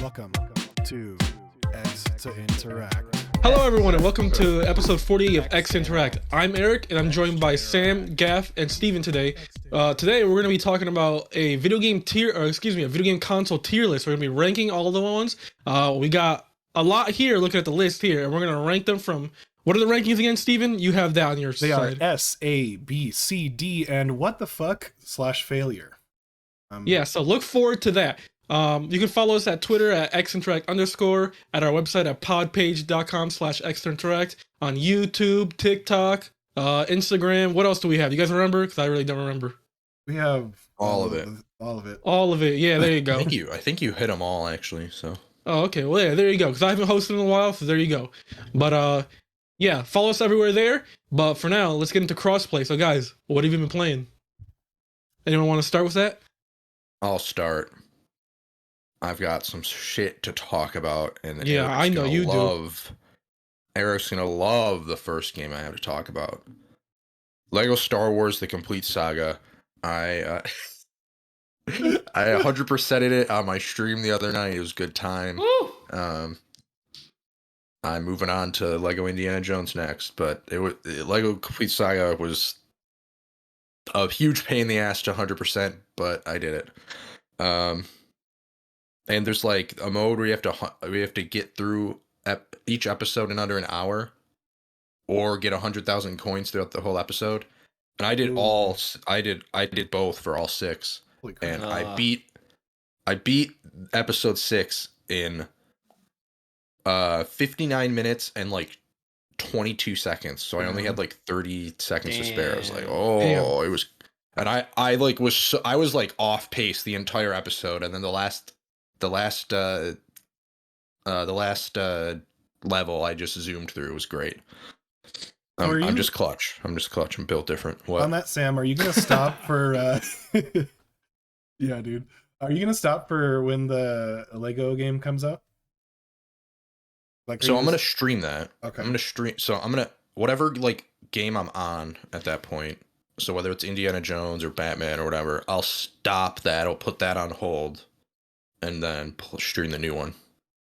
Welcome to X to Interact. Hello everyone and welcome to episode 40 of X Interact. I'm Eric and I'm joined by Sam, Gaff, and Steven today. Today we're going to be talking about a video game console tier list. We're going to be ranking all the ones. We got a lot here looking at the list here, and we're going to rank them from... What are the rankings again, Steven? You have that on your They side. are S, A, B, C, D, and what the fuck / failure. Yeah, so look forward to that. You can follow us at Twitter at xinteract_, at our website at podpage.com/xinteract, on YouTube, TikTok, Instagram. What else do we have? You guys remember? Because I really don't remember. We have All of it. All of it. All of it. Yeah, there you go. I think you hit them all actually. So. Oh, okay. Well, yeah, there you go. Because I haven't hosted in a while, so there you go. But yeah, follow us everywhere there. But for now, let's get into Crossplay. So, guys, what have you been playing? Anyone want to start with that? I'll start. I've got some shit to talk about, and Yeah, I know you do. Eric's gonna love the first game I have to talk about. Lego Star Wars: The Complete Saga. I 100%ed it on my stream the other night. It was a good time. Woo! I'm moving on to Lego Indiana Jones next, but Lego Complete Saga was a huge pain in the ass to 100%, but I did it. And there's like a mode where we have to get through each episode in under an hour, or get 100,000 coins throughout the whole episode. And I did I did both for all 6, and I beat episode 6 in 59 minutes and like 22 seconds. So I only had like 30 seconds to spare. I was like, oh, it was, and I was like off pace the entire episode, and then the last level I just zoomed through. It was great. I'm just clutch. I'm built different. What? On that, Sam, are you gonna stop for? Yeah, dude. Are you gonna stop for when the Lego game comes out? Like, so I'm gonna stream that. Okay. I'm gonna stream. So I'm gonna whatever like game I'm on at that point. So whether it's Indiana Jones or Batman or whatever, I'll stop that. I'll put that on hold, and then stream the new one.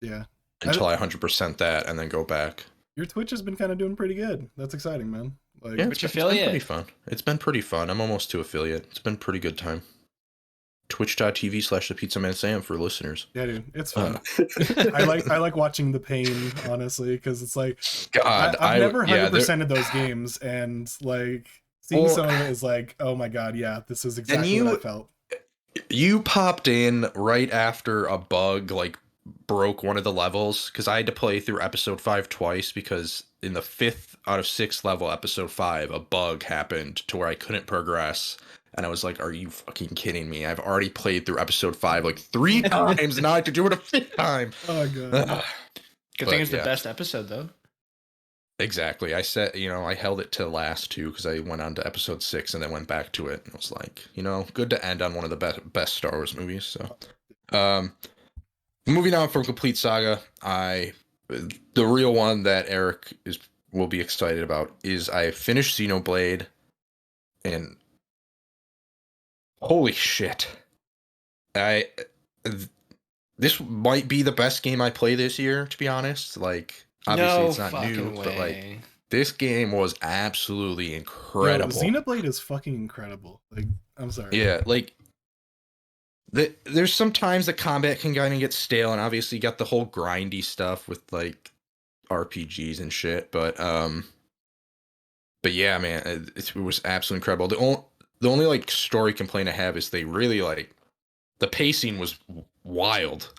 Yeah. Until I 100% that, and then go back. Your Twitch has been kind of doing pretty good. That's exciting, man. Like, Yeah, it's been pretty fun. It's been pretty fun. I'm almost to affiliate. It's been a pretty good time. Twitch.tv/thepizzaman Sam for listeners. Yeah, dude, it's fun. I like watching the pain, honestly, because it's like, God, I've never 100%ed those games, and like seeing some of it is like, oh my god, yeah, this is exactly what I felt. You popped in right after a bug like broke one of the levels, because I had to play through episode 5 twice, because in the 5th out of 6th level, episode 5, a bug happened to where I couldn't progress. And I was like, are you fucking kidding me? I've already played through episode 5 like 3 times, and now I have to do it a 5th time. Oh god. Good thing it's the best episode, though. Exactly. I said, I held it to the last 2 because I went on to episode 6 and then went back to it. And I was like, good to end on one of the best Star Wars movies. So, moving on from Complete Saga, the real one that Eric will be excited about is I finished Xenoblade, and holy shit. This might be the best game I play this year, to be honest. Like, obviously it's not new, but like, this game was absolutely incredible. Yo, Xenoblade is fucking incredible. Like, I'm sorry. Yeah, like, there's sometimes the combat can kind of get stale, and obviously you got the whole grindy stuff with like RPGs and shit, but yeah, man, it was absolutely incredible. The only like story complaint I have is they really like, the pacing was wild.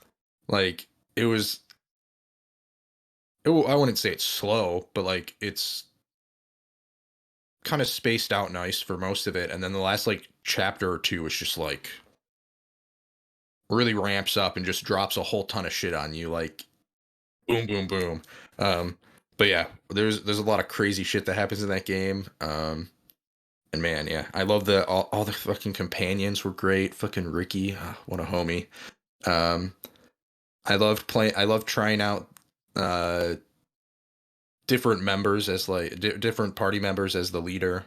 Like, I wouldn't say it's slow, but like it's kind of spaced out nice for most of it, and then the last like chapter or 2 is just like really ramps up and just drops a whole ton of shit on you, like boom, boom, boom. But yeah, there's a lot of crazy shit that happens in that game. And man, yeah, I love all the fucking companions were great. Fucking Ricky, what a homie. I loved trying out different members as like different party members as the leader.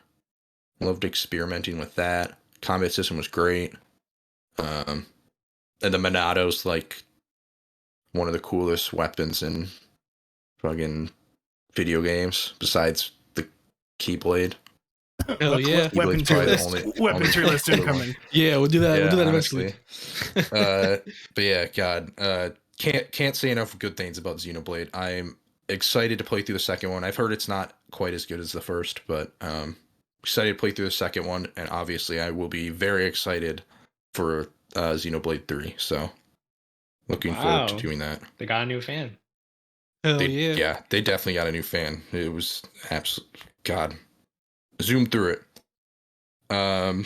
Loved experimenting with that. Combat system was great. And the Monado's like one of the coolest weapons in fucking video games besides the Keyblade. Hell yeah. Weapon tier list. Weapon tier list incoming. Yeah, we'll do that. Yeah, we'll do that honestly. eventually. But yeah, God, can't say enough good things about Xenoblade. I'm excited to play through the second one. I've heard it's not quite as good as the first, but excited to play through the second one, and obviously I will be very excited for Xenoblade 3. So looking forward to doing that. They got a new fan. Hell yeah. Yeah, they definitely got a new fan. It was absolute God. Zoom through it. And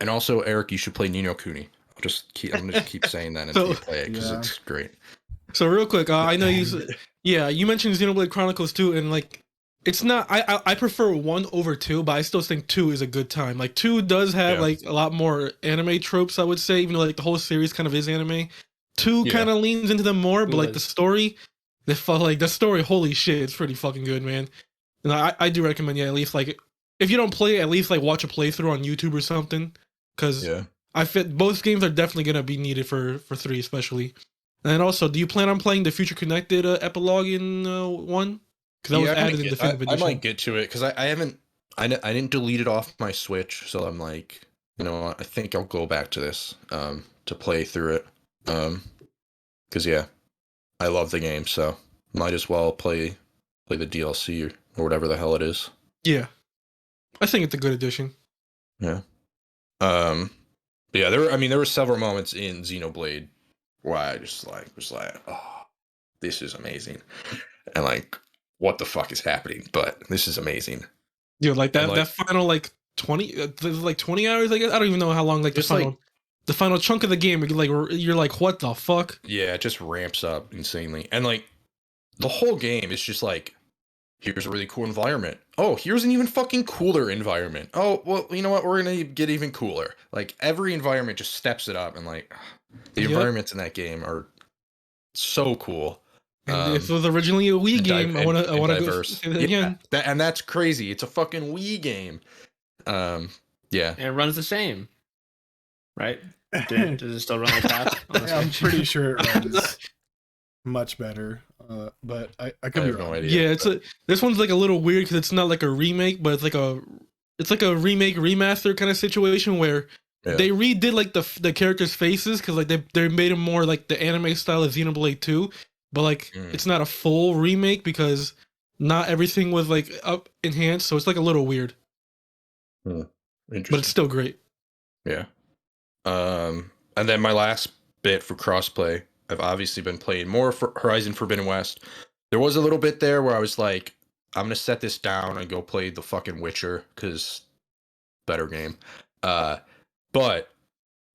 also, Eric, you should play Ni no Kuni. I'm just keep saying that until you play it because it's great. So real quick, I know you mentioned Xenoblade Chronicles 2, and like it's not. I prefer 1 over 2, but I still think 2 is a good time. Like 2 does have like a lot more anime tropes, I would say, even though like the whole series kind of is anime. 2 kind of leans into them more, but like the story, the story, holy shit, it's pretty fucking good, man. And I do recommend at least like if you don't play, at least like watch a playthrough on YouTube or something, because both games are definitely gonna be needed for 3 especially. And also, do you plan on playing the Future Connected epilogue in 1? Because that was added in Definitive Edition. I might get to it because I didn't delete it off my Switch, so I'm like, you know, I think I'll go back to this to play through it. Because I love the game, so might as well play the DLC or whatever the hell it is. Yeah, I think it's a good addition. Yeah. But yeah, there were several moments in Xenoblade where I just was like, oh, this is amazing, and like, what the fuck is happening? But this is amazing. Dude, like that final like 20 hours. I guess I don't even know how long the final chunk of the game. You're like, what the fuck? Yeah, it just ramps up insanely, and like the whole game is just like, here's a really cool environment. Oh, here's an even fucking cooler environment. Oh, well, you know what? We're gonna get even cooler. Like every environment just steps it up, and like the environments in that game are so cool. And this was originally a Wii game. I want to go say that again. And that's crazy. It's a fucking Wii game. Yeah. And it runs the same, right? Does it still run like that? I'm pretty sure it runs much better. But I could be wrong. No idea. Yeah, this one's like a little weird because it's not like a remake, but it's like a remake remaster kind of situation where they redid like the characters' faces because like they made them more like the anime style of Xenoblade 2, but like it's not a full remake because not everything was like up enhanced, so it's like a little weird. Interesting. But it's still great. Yeah. And then my last bit for crossplay, I've obviously been playing more for Horizon Forbidden West. There was a little bit there where I was like, I'm gonna set this down and go play the fucking Witcher because better game. But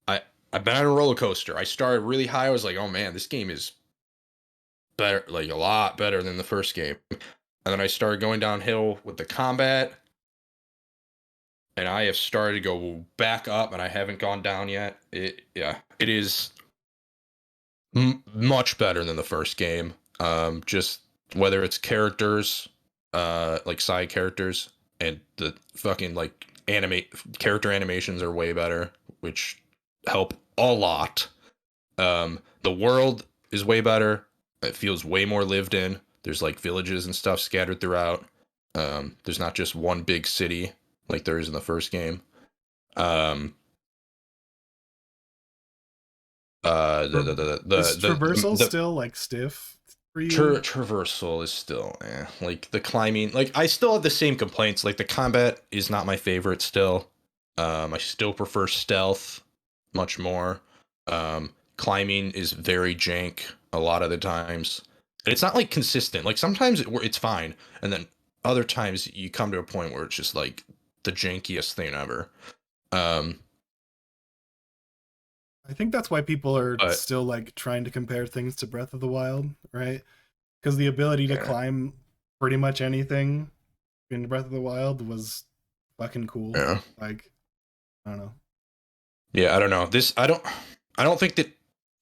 I've been on a roller coaster. I started really high. I was like, oh man, this game is better, like a lot better than the first game. And then I started going downhill with the combat. And I have started to go back up, and I haven't gone down yet. It is much better than the first game. Just whether it's characters, like side characters, and the fucking like character animations are way better, which help a lot. The world is way better. It feels way more lived in. There's like villages and stuff scattered throughout. There's not just one big city like there is in the first game. Is traversal still like stiff for you? Traversal is still like the climbing. Like I still have the same complaints. Like the combat is not my favorite still. I still prefer stealth much more. Climbing is very jank a lot of the times. And it's not like consistent. Like sometimes it's fine, and then other times you come to a point where it's just like the jankiest thing ever. I think that's why people are still like trying to compare things to Breath of the Wild, right? Because the ability to climb pretty much anything in Breath of the Wild was fucking cool. Yeah. Like, I don't know. Yeah, I don't know. I don't think that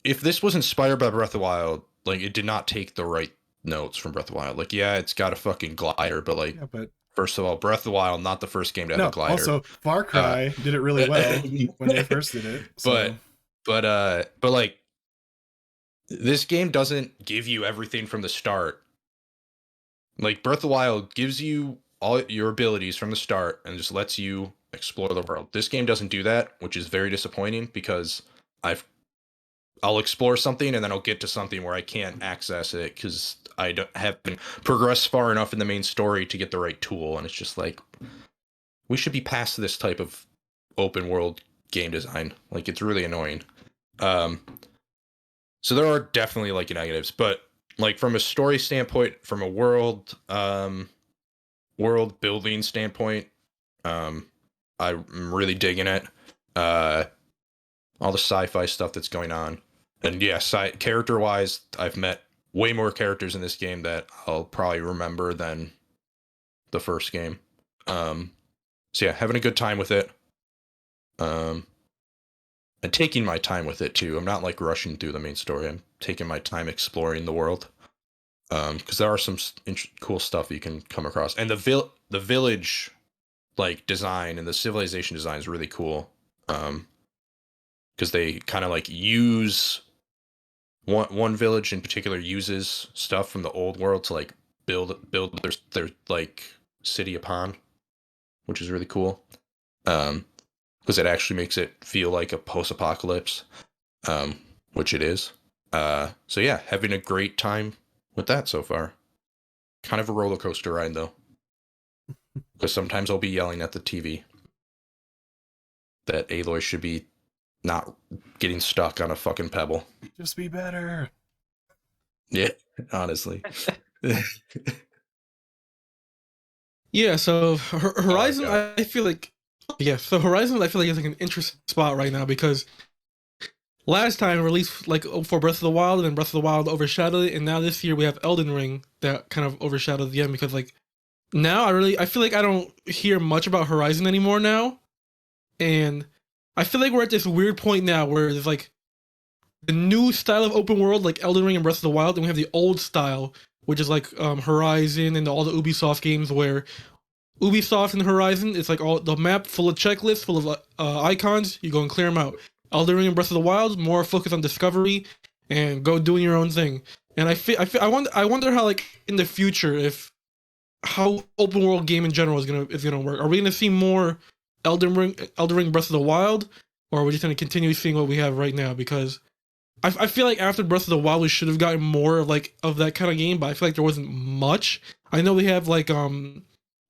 if this was inspired by Breath of the Wild, like it did not take the right notes from Breath of the Wild. Like, yeah, it's got a fucking glider, but like, first of all, Breath of the Wild, not the first game to have a glider. Also, Far Cry did it really well when they first did it. So. But like, This game doesn't give you everything from the start. Like Breath of the Wild gives you all your abilities from the start and just lets you explore the world. This game doesn't do that, which is very disappointing because I'll explore something and then I'll get to something where I can't access it because I haven't progressed far enough in the main story to get the right tool, and it's just like we should be past this type of open world game design. Like it's really annoying. So there are definitely like negatives, but like from a story standpoint, from a world building standpoint, I'm really digging it. All the sci-fi stuff that's going on, and yeah, character wise, I've met way more characters in this game that I'll probably remember than the first game. So yeah, having a good time with it. And taking my time with it too. I'm not like rushing through the main story. I'm taking my time exploring the world. Because there are some cool stuff you can come across, and the village like design and the civilization design is really cool. Because they kind of like use one village in particular uses stuff from the old world to like build their like city upon, which is really cool. Because it actually makes it feel like a post-apocalypse, which it is. So yeah, having a great time with that so far. Kind of a roller coaster ride though, because sometimes I'll be yelling at the TV that Aloy should be not getting stuck on a fucking pebble. Just be better. Yeah, honestly. Yeah, so Horizon, I feel like, so Horizon, I feel like is like an interesting spot right now because last time released like for Breath of the Wild, and then Breath of the Wild overshadowed it, and now this year we have Elden Ring that kind of overshadowed the end because like now I feel like I don't hear much about Horizon anymore now, and I feel like we're at this weird point now where there's like the new style of open world like Elden Ring and Breath of the Wild, and we have the old style which is like Horizon and all the Ubisoft games where Ubisoft and Horizon, it's like all the map full of checklists, full of icons. You go and clear them out. Elden Ring and Breath of the Wild, more focus on discovery and go doing your own thing. And I wonder how like in the future how open world game in general is gonna work. Are we gonna see more Elden Ring, Breath of the Wild, or are we just gonna continue seeing what we have right now? Because I feel like after Breath of the Wild, we should have gotten more of like of that kind of game, but I feel like there wasn't much. I know we have like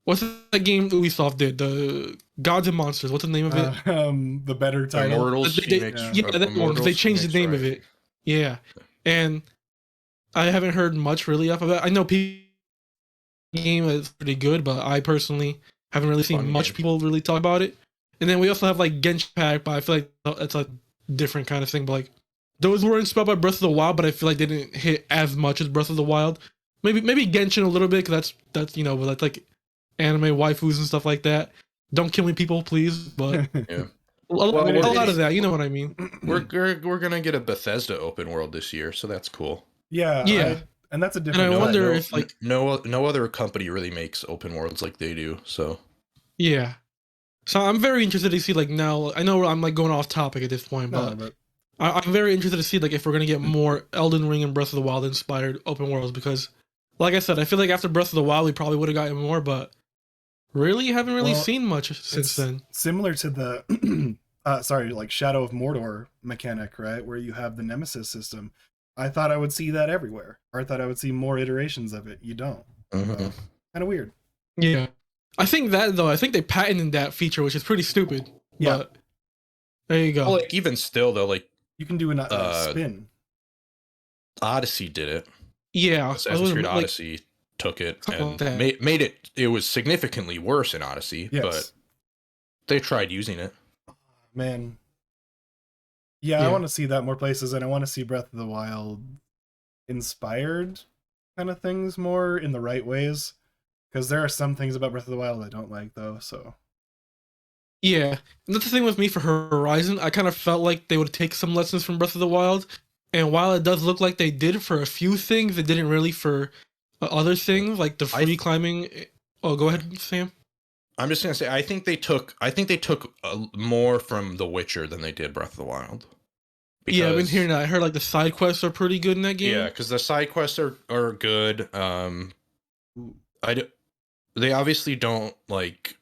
what's that game Ubisoft did? The Gods and Monsters. What's the name of it? The better title. Immortals. That one. They changed the name of it. Yeah, and I haven't heard much really off of it. I know people game is pretty good, but I personally haven't really seen much people really talk about it. And then we also have like Genshin Impact, but I feel like it's a different kind of thing. But like those were inspired by Breath of the Wild, but I feel like they didn't hit as much as Breath of the Wild. Maybe Genshin a little bit because that's that's like anime waifus and stuff like that. Don't kill me, people, please. But yeah. a lot of that, you know what I mean. We're gonna get a Bethesda open world this year, so that's cool. Yeah. And that's a different. And I wonder if like no other company really makes open worlds like they do. So yeah. So I'm very interested to see like now. I know I'm like going off topic at this point, but I'm very interested to see like if we're gonna get more Elden Ring and Breath of the Wild inspired open worlds because, like I said, I feel like after Breath of the Wild we probably would have gotten more, but really haven't really seen much since then. Similar to the like Shadow of Mordor mechanic, right? Where you have the Nemesis system. I thought I would see that everywhere. Or I thought I would see more iterations of it. You don't. Mm-hmm. Kind of weird. Yeah. I think they patented that feature, which is pretty stupid. Yeah. But there you go. Well, like, even still though, like you can do a spin. Odyssey did it. Yeah. Assassin's Creed Odyssey took it and made it. It was significantly worse in Odyssey, but they tried using it. Man. Yeah, I want to see that more places, and I want to see Breath of the Wild inspired kind of things more in the right ways. Because there are some things about Breath of the Wild I don't like, though, so. Yeah, and that's the thing with me for Horizon. I kind of felt like they would take some lessons from Breath of the Wild, and while it does look like they did for a few things, it didn't really for other things, like the free climbing. Oh, go ahead, Sam. I'm just gonna say I think they took more from The Witcher than they did Breath of the Wild, Yeah, I've been hearing that. I heard like the side quests are pretty good in that game. Yeah, because the side quests are good. They obviously don't like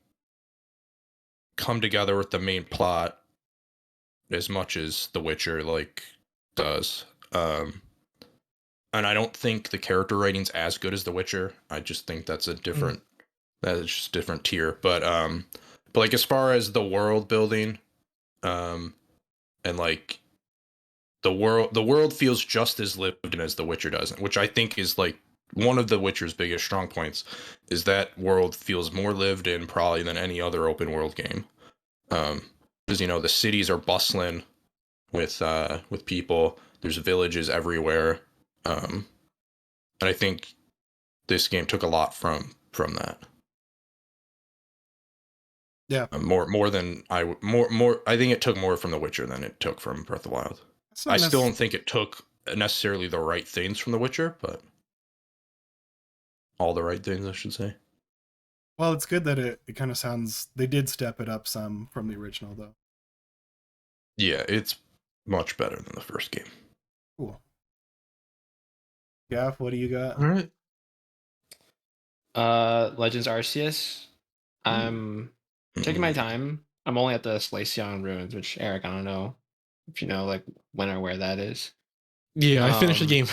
come together with the main plot as much as The Witcher like does. And I don't think the character writing's as good as The Witcher. I just think that's that is just different tier. But like as far as the world building, and like the world feels just as lived in as The Witcher does, which I think is like one of The Witcher's biggest strong points, is that world feels more lived in probably than any other open world game. Because the cities are bustling with people. There's villages everywhere. And I think this game took a lot from that. Yeah. More than more. I think it took more from The Witcher than it took from Breath of the Wild. I still don't think it took necessarily the right things from The Witcher, but all the right things, I should say. Well, it's good that it kind of sounds... They did step it up some from the original, though. Yeah, it's much better than the first game. Cool. Gaff, what do you got? All right. Legends Arceus. I'm taking my time. I'm only at the Slaceon ruins, which, Eric, I don't know if you know like when or where that is. Yeah, I finished the game.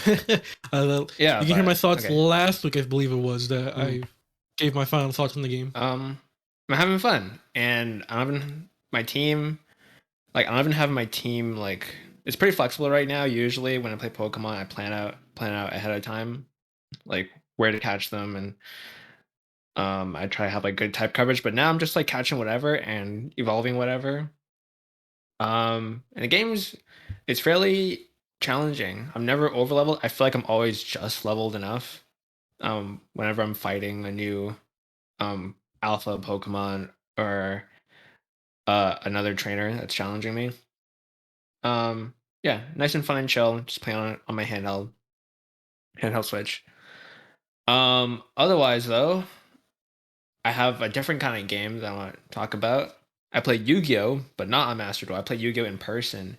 Yeah, you can hear my thoughts okay. last week, I believe it was, that I gave my final thoughts on the game. I'm having fun, and I don't even my team. Like I don't even have my team like it's pretty flexible right now. Usually when I play Pokemon, I plan out ahead of time, like where to catch them, and I try to have like good type coverage. But now I'm just like catching whatever and evolving whatever. And the game's it's fairly challenging. I'm never over leveled. I feel like I'm always just leveled enough. Whenever I'm fighting a new alpha Pokemon or another trainer that's challenging me. Yeah, nice and fun and chill. Just playing on my handheld Switch. Otherwise though, I have a different kind of game that I want to talk about. I play Yu-Gi-Oh, but not on Master Duel. I play Yu-Gi-Oh in person.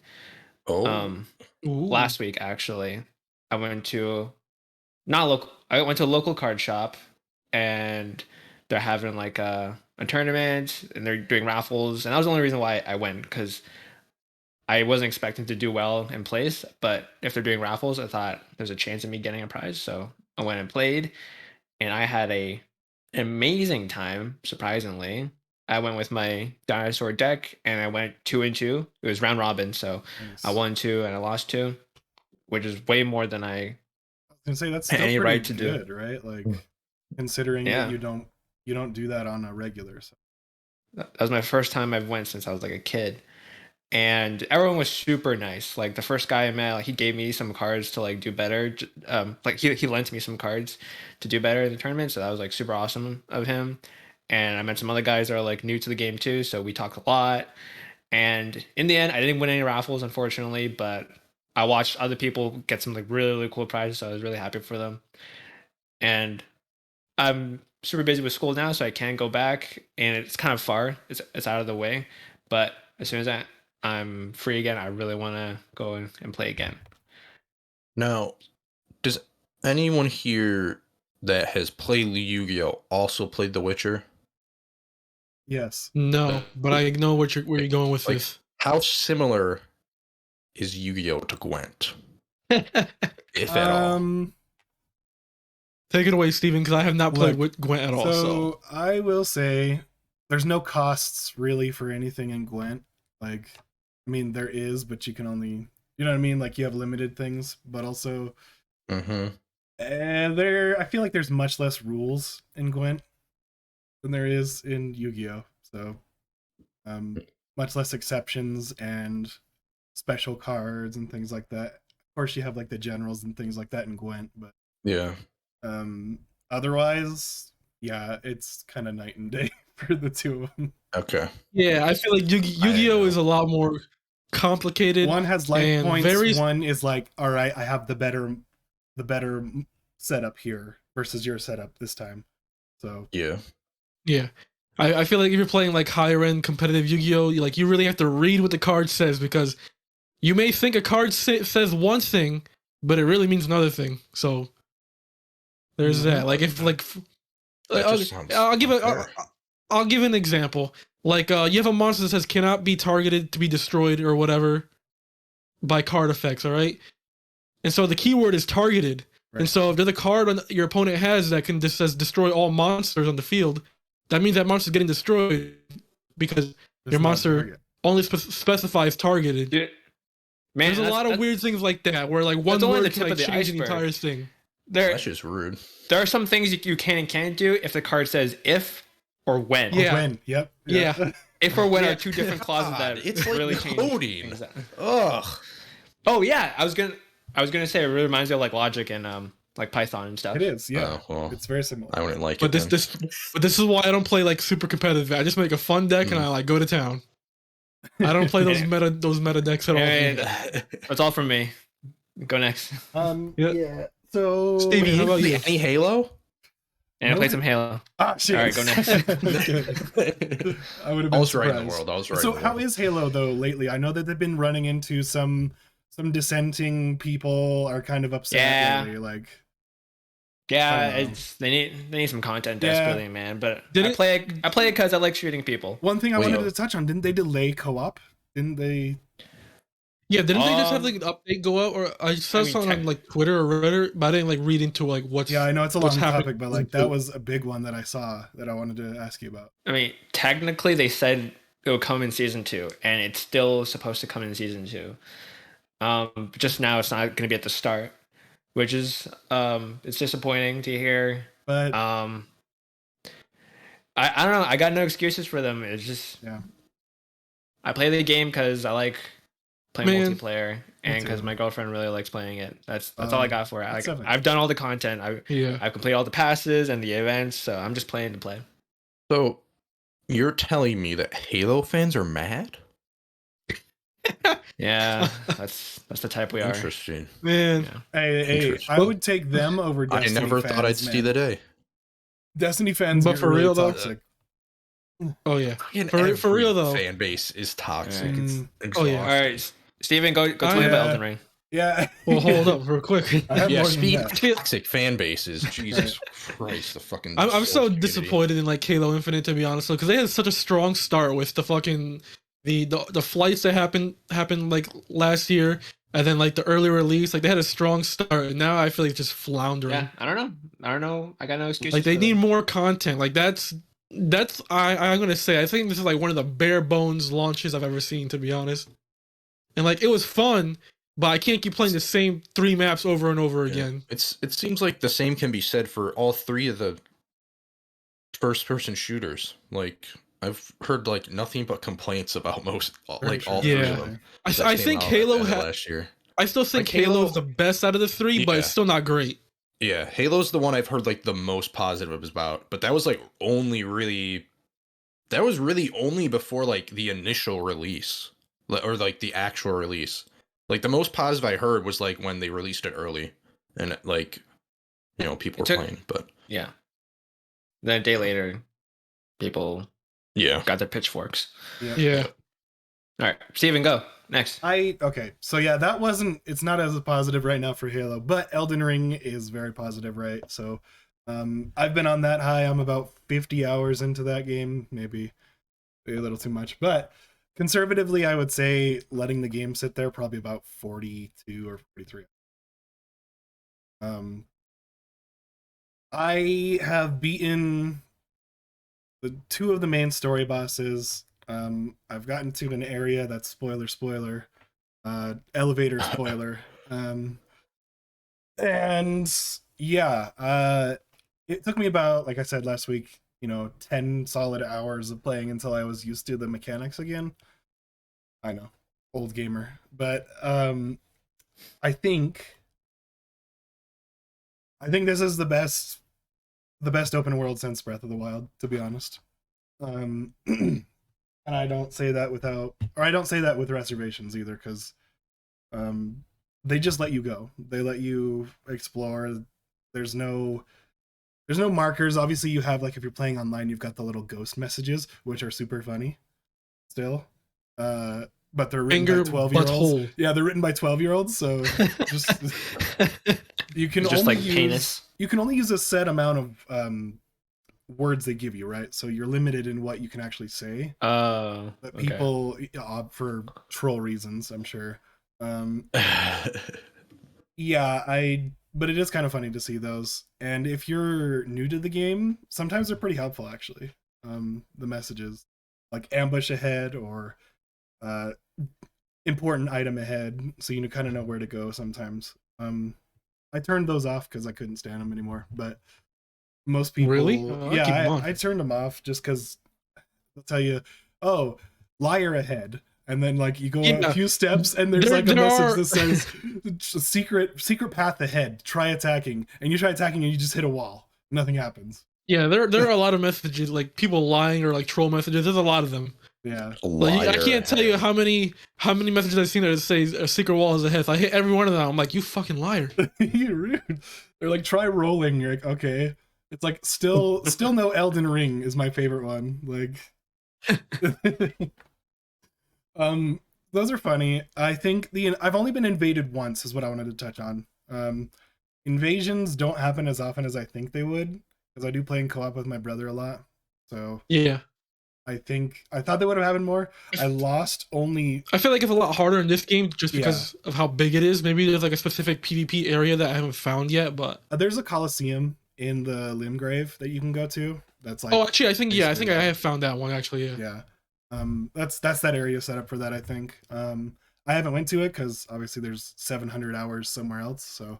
Oh. Last week actually, I went to not local. I went to a local card shop, and they're having like a tournament, and they're doing raffles, and that was the only reason why I went, because I wasn't expecting to do well in place, but if they're doing raffles, I thought there's a chance of me getting a prize. So I went and played, and I had an amazing time, surprisingly. I went with my dinosaur deck, and I went 2-2. It was round robin, so Nice. I won 2 and I lost 2, which is way more than I was gonna say that's still any pretty right to good, do. right? Like considering that you don't do that on a regular. So. That was my first time I've went since I was like a kid. And everyone was super nice. Like the first guy I met, like, he gave me some cards to like do better. Like he lent me some cards to do better in the tournament, so that was like super awesome of him. And I met some other guys that are like new to the game too, so we talked a lot. And in the end, I didn't win any raffles, unfortunately, but I watched other people get some like really, really cool prizes, so I was really happy for them. And I'm super busy with school now, so I can't go back, and it's kind of far. It's out of the way, but as soon as I'm free again, I really want to go and play again. Now, does anyone here that has played Yu-Gi-Oh also played The Witcher? Yes. No, but I know where you're going with like, this. How similar is Yu-Gi-Oh to Gwent? If at all. Take it away, Steven, because I have not played with Gwent at all. So I will say there's no costs really for anything in Gwent. Like, I mean, there is, but you can only, you know what I mean? Like, you have limited things, but also, I feel like there's much less rules in Gwent than there is in Yu-Gi-Oh. So, much less exceptions and special cards and things like that. Of course, you have like the generals and things like that in Gwent, but yeah. Otherwise, yeah, it's kind of night and day for the two of them. Okay. Yeah, I feel like Yu-Gi-Oh is a lot more complicated. One has life points. One is like, all right, I have the better setup here versus your setup this time. So yeah. I feel like if you're playing like higher end competitive Yu-Gi-Oh, you really have to read what the card says, because you may think a card says one thing, but it really means another thing. So there's that. Like if like, I'll give an example. Like you have a monster that says cannot be targeted to be destroyed or whatever by card effects. All right, and so the keyword is targeted. Right. And so if there's a card your opponent has that can just says destroy all monsters on the field, that means that monster's getting destroyed because your monster only specifies targeted. Dude, man, there's a lot of weird things like that where like one word can like change the entire thing. That's just rude. There are some things you can and can't do if the card says if or when. Yeah. Or when. Yep. Yeah. If or when are two different clauses that it's really like change coding. things. Ugh. Oh yeah, I was gonna say it really reminds me of like logic and like Python and stuff. It is, yeah. Oh, well, it's very similar. I wouldn't like but it. But this is why I don't play like super competitive. I just make a fun deck and I like go to town. I don't play those meta decks at all. That's all from me. Go next. Yeah. So Stevie, how about you? Any Halo? And I played some Halo. Ah, shit. All right, go next. I would have been surprised. Right in the world. I was right. So how is Halo though lately? I know that they've been running into some dissenting people are kind of upset lately, like they need some content desperately, man. But I play it because I like shooting people. One thing I wanted to touch on, didn't they delay co-op? Didn't they? Yeah, didn't they just have like an update go out? Or I saw something on like Twitter or Reddit, but I didn't like read into like what's. Yeah, I know it's a long topic, but like that was a big one that I saw that I wanted to ask you about. I mean, technically they said it will come in season 2, and it's still supposed to come in season 2. Just now it's not going to be at the start, which is it's disappointing to hear. But I don't know. I got no excuses for them. It's just I play the game because I like playing multiplayer and because my girlfriend really likes playing it. That's all I got for it. I've done all the content. I've completed all the passes and the events, so I'm just playing to play. So you're telling me that Halo fans are mad? Yeah, that's the type we are. Interesting, man. Yeah. Hey, I would take them over Destiny. I never fans, thought I'd see the day. Destiny fans, but for real really though. Oh yeah, for real though. Fan base is toxic. It's oh yeah. All right, Steven, go tell me about Elden Ring. Yeah. Well, hold up real quick. Speaking of toxic fan bases, Jesus Christ, the fucking. I'm so disappointed in like Halo Infinite, to be honest, because they had such a strong start with the fucking the flights that happened like last year, and then like the early release, like they had a strong start. And now I feel like it's just floundering. Yeah, I don't know. I got no excuses. Like they need more content. Like that's I'm gonna say I think this is like one of the bare bones launches I've ever seen, to be honest. And like it was fun, but I can't keep playing the same 3 maps over and over again. It seems like the same can be said for all 3 of the first-person shooters. Like I've heard like nothing but complaints about all 3 of them. I think Halo last year. I still think like Halo is the best out of the 3, but it's still not great. Yeah, Halo's the one I've heard like the most positive about, but that was like really only before like the initial release. Or like the actual release. Like the most positive I heard was like when they released it early and like people were playing, but yeah. Then a day later people got their pitchforks. Yeah. All right, Steven, go next. So yeah, it's not as positive right now for Halo, but Elden Ring is very positive, right? So I've been on that high. I'm about 50 hours into that game, maybe a little too much, but conservatively, I would say letting the game sit there probably about 42 or 43. I have beaten the 2 of the main story bosses. I've gotten to an area that's spoiler, elevator spoiler. And yeah, it took me about, like I said last week, 10 solid hours of playing until I was used to the mechanics again. I know, old gamer, but I think this is the best open world since Breath of the Wild, to be honest. And I don't say that with reservations either, because they just let you go. They let you explore. There's no markers. Obviously, you have, like, if you're playing online, you've got the little ghost messages, which are super funny still. but they're written Finger by 12-year-olds. butthole. Yeah, they're written by 12-year-olds, so just you can Just only like use penis. you can only use a set amount of words they give you, right? So you're limited in what you can actually say. Oh, But okay. people, for troll reasons, I'm sure. Yeah, but it is kind of funny to see those. And if you're new to the game, sometimes they're pretty helpful actually. The messages like ambush ahead or important item ahead, so you kind of know where to go sometimes. I turned those off because I couldn't stand them anymore, but most people Really? yeah, I turned them off just because they'll tell you, oh, liar ahead, and then like you go a few steps and there's like a message that says secret path ahead, try attacking, and you try attacking and you just hit a wall, nothing happens. Yeah, there are a lot of messages, like people lying or like troll messages. There's a lot of them. Yeah, like, I can't tell you how many messages I've seen that say a secret wall is ahead. So I hit every one of them. I'm like, you fucking liar. You're rude. They're like, try rolling. You're like, okay. It's like still no Elden Ring is my favorite one. Like, those are funny. I think I've only been invaded once is what I wanted to touch on. Invasions don't happen as often as I think they would because I do play in co-op with my brother a lot. So yeah, I thought they would have happened more. I lost only. I feel like it's a lot harder in this game just because of how big it is. Maybe there's like a specific PvP area that I haven't found yet, but there's a Coliseum in the Limgrave that you can go to. That's like. Oh, actually, I think I have found that one actually. Yeah. That's that area set up for that. I think. I haven't went to it because obviously there's 700 hours somewhere else. So.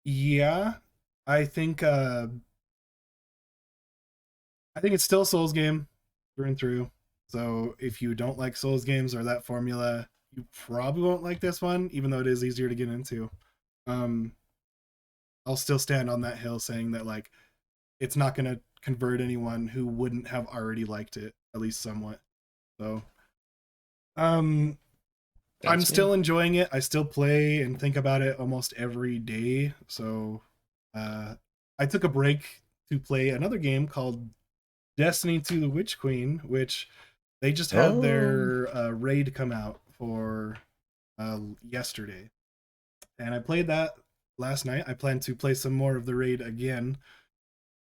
Yeah, I think. I think it's still a Souls game through and through. So if you don't like Souls games or that formula, you probably won't like this one, even though it is easier to get into. I'll still stand on that hill saying that like it's not going to convert anyone who wouldn't have already liked it, at least somewhat. So I'm still enjoying it. I still play and think about it almost every day. So I took a break to play another game called Destiny 2 the Witch Queen, which they just had their raid come out for yesterday. And I played that last night. I plan to play some more of the raid again.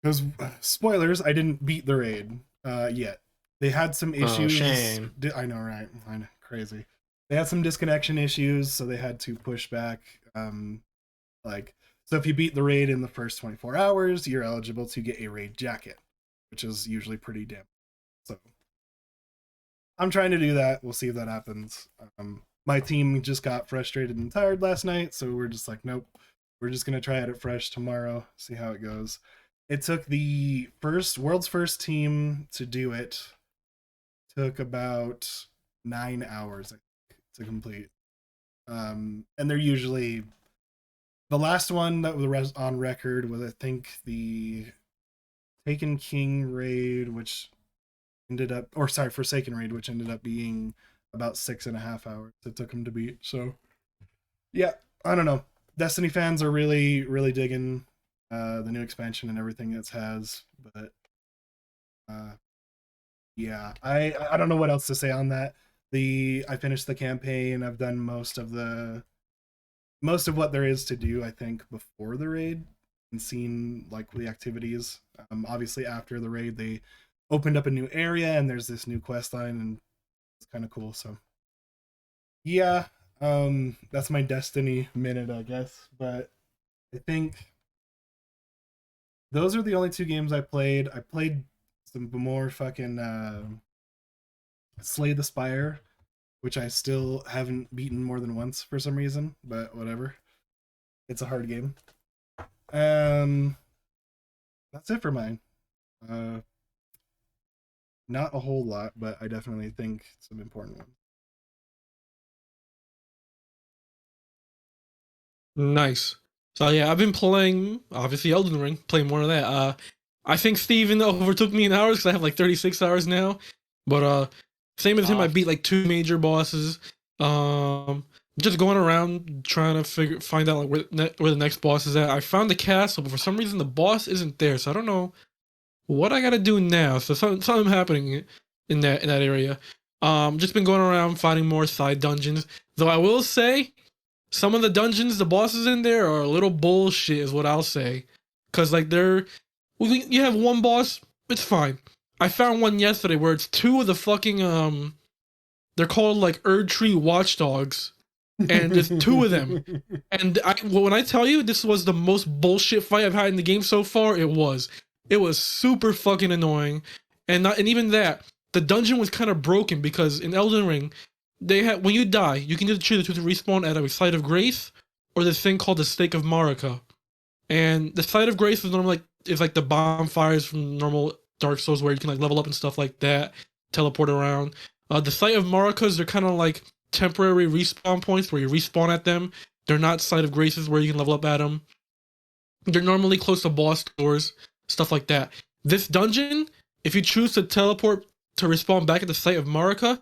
Because, spoilers, I didn't beat the raid yet. They had some issues. Oh, shame. I know, right? I know, crazy. They had some disconnection issues, so they had to push back. So if you beat the raid in the first 24 hours, you're eligible to get a raid jacket, which is usually pretty damn. So I'm trying to do that. We'll see if that happens. My team just got frustrated and tired last night, so we're just like, nope. We're just gonna try it fresh tomorrow, see how it goes. It took the world's first team to do it. Took about 9 hours, I think, to complete. And they're usually the last one that was on record was I think the Taken King raid, which ended up, or sorry, Forsaken raid, which ended up being about 6.5 hours it took him to beat. So yeah, I don't know. Destiny fans are really, really digging the new expansion and everything it has, but yeah, I don't know what else to say on that. I finished the campaign. I've done most of what there is to do, I think, before the raid and seen like the activities. Obviously after the raid they opened up a new area and there's this new quest line and it's kind of cool. So yeah, that's my Destiny minute, I guess. But I think those are the only 2 games I played. I played some more fucking Slay the Spire, which I still haven't beaten more than once for some reason, but whatever. It's a hard game. That's it for mine. Not a whole lot, but I definitely think some important ones. Nice. So yeah, I've been playing obviously Elden Ring, playing more of that. I think Steven overtook me in hours because I have like 36 hours now. But same as him, I beat like 2 major bosses. Just going around trying to find out like where the next boss is at. I found the castle, but for some reason the boss isn't there, so I don't know what I gotta do now. So something happening in that area. Just been going around finding more side dungeons. Though I will say, some of the dungeons, the bosses in there are a little bullshit, is what I'll say. Cause like you have one boss, it's fine. I found one yesterday where it's two of the fucking they're called like Erd Tree Watchdogs, and there's two of them. And when I tell you this was the most bullshit fight I've had in the game so far, it was super fucking annoying, and even that the dungeon was kind of broken because in Elden Ring, they had when you die, you can either choose to respawn at a site of grace or this thing called the Stake of Marika. And the site of grace is normally like the bonfires from normal Dark Souls where you can like level up and stuff like that, teleport around. The site of Marikas, they're kind of like temporary respawn points where you respawn at them. They're not site of graces where you can level up at them. They're normally close to boss doors, stuff like that. This dungeon, if you choose to teleport to respawn back at the site of Marika,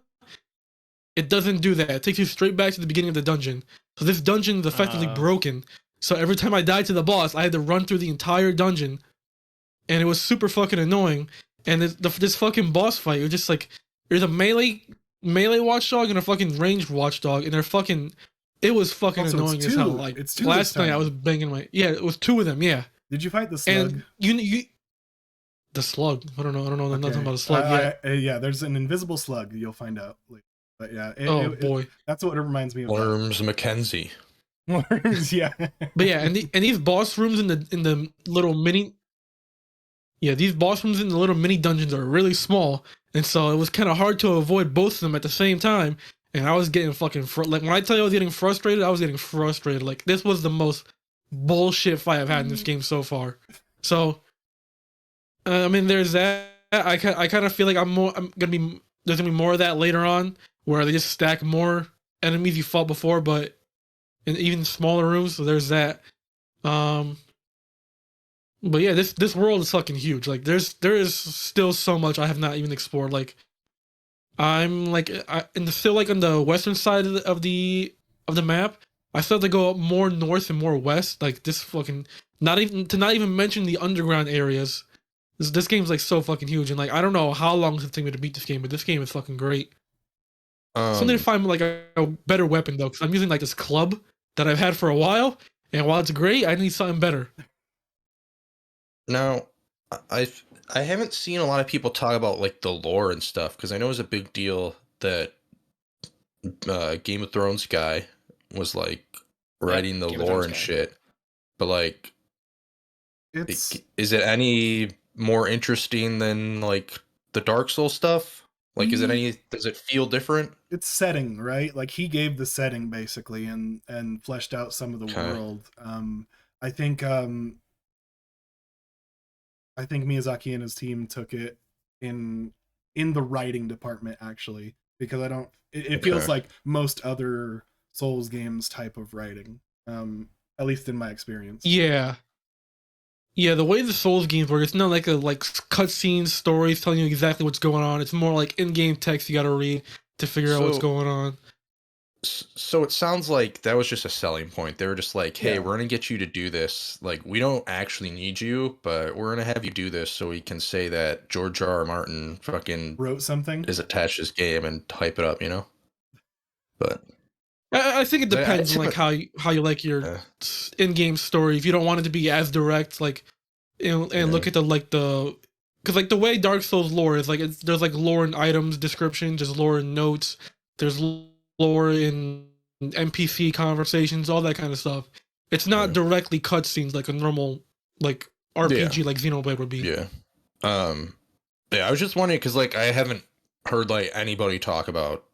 it doesn't do that. It takes you straight back to the beginning of the dungeon. So this dungeon is effectively broken. So every time I died to the boss, I had to run through the entire dungeon, and it was super fucking annoying. And this fucking boss fight, you're just like, there's a melee watchdog and a fucking ranged watchdog, and it was fucking also, annoying as hell. Like last night, I was banging it was two of them, yeah. Did you fight the slug? And you the slug. I don't know nothing about a slug yet. Yeah, there's an invisible slug. You'll find out. But yeah, boy, that's what it reminds me of. Worms Mackenzie. Worms, yeah. But yeah, and these boss rooms in the little mini, these boss rooms in the little mini dungeons are really small, and so it was kind of hard to avoid both of them at the same time. And I was getting fucking like when I tell you I was getting frustrated, I was getting frustrated. Like this was the most bullshit fight I've had in this game so far. So, I mean, there's that. I kind of feel like there's gonna be more of that later on, where they just stack more enemies you fought before, but in even smaller rooms. So there's that. But yeah, this world is fucking huge. Like there is still so much I have not even explored. Like I'm like still like on the western side of the map. I still have to go up more north and more west. Like this fucking not even mention the underground areas. This game's like so fucking huge, and like I don't know how long it's taking me to beat this game, but this game is fucking great. Something to find like a better weapon though, because I'm using like this club that I've had for a while, and while it's great, I need something better. Now, I haven't seen a lot of people talk about like the lore and stuff, because I know it's a big deal that Game of Thrones guy was like writing the lore and shit. But like, is it any more interesting than like the Dark Souls stuff? Like, does it feel different? It's setting, right? Like he gave the setting basically and fleshed out some of the world. I think Miyazaki and his team took it in the writing department actually, because it feels like most other Souls games type of writing, at least in my experience. Yeah, the way the Souls games work, it's not like cutscene stories telling you exactly what's going on. It's more like in-game text you got to read to figure out what's going on. So it sounds like that was just a selling point. They were just like, hey, we're going to get you to do this. Like, we don't actually need you, but we're going to have you do this so we can say that George R. R. Martin fucking wrote something, is attached to this game and hype it up, you know? But I think it depends on like how you like your in-game story. If you don't want it to be as direct, like, and look at because like the way Dark Souls lore is like there's like lore in items description, just lore in notes. There's lore in NPC conversations, all that kind of stuff. It's not directly cutscenes like a normal like RPG like Xenoblade would be. Yeah. I was just wondering because like I haven't heard like anybody talk about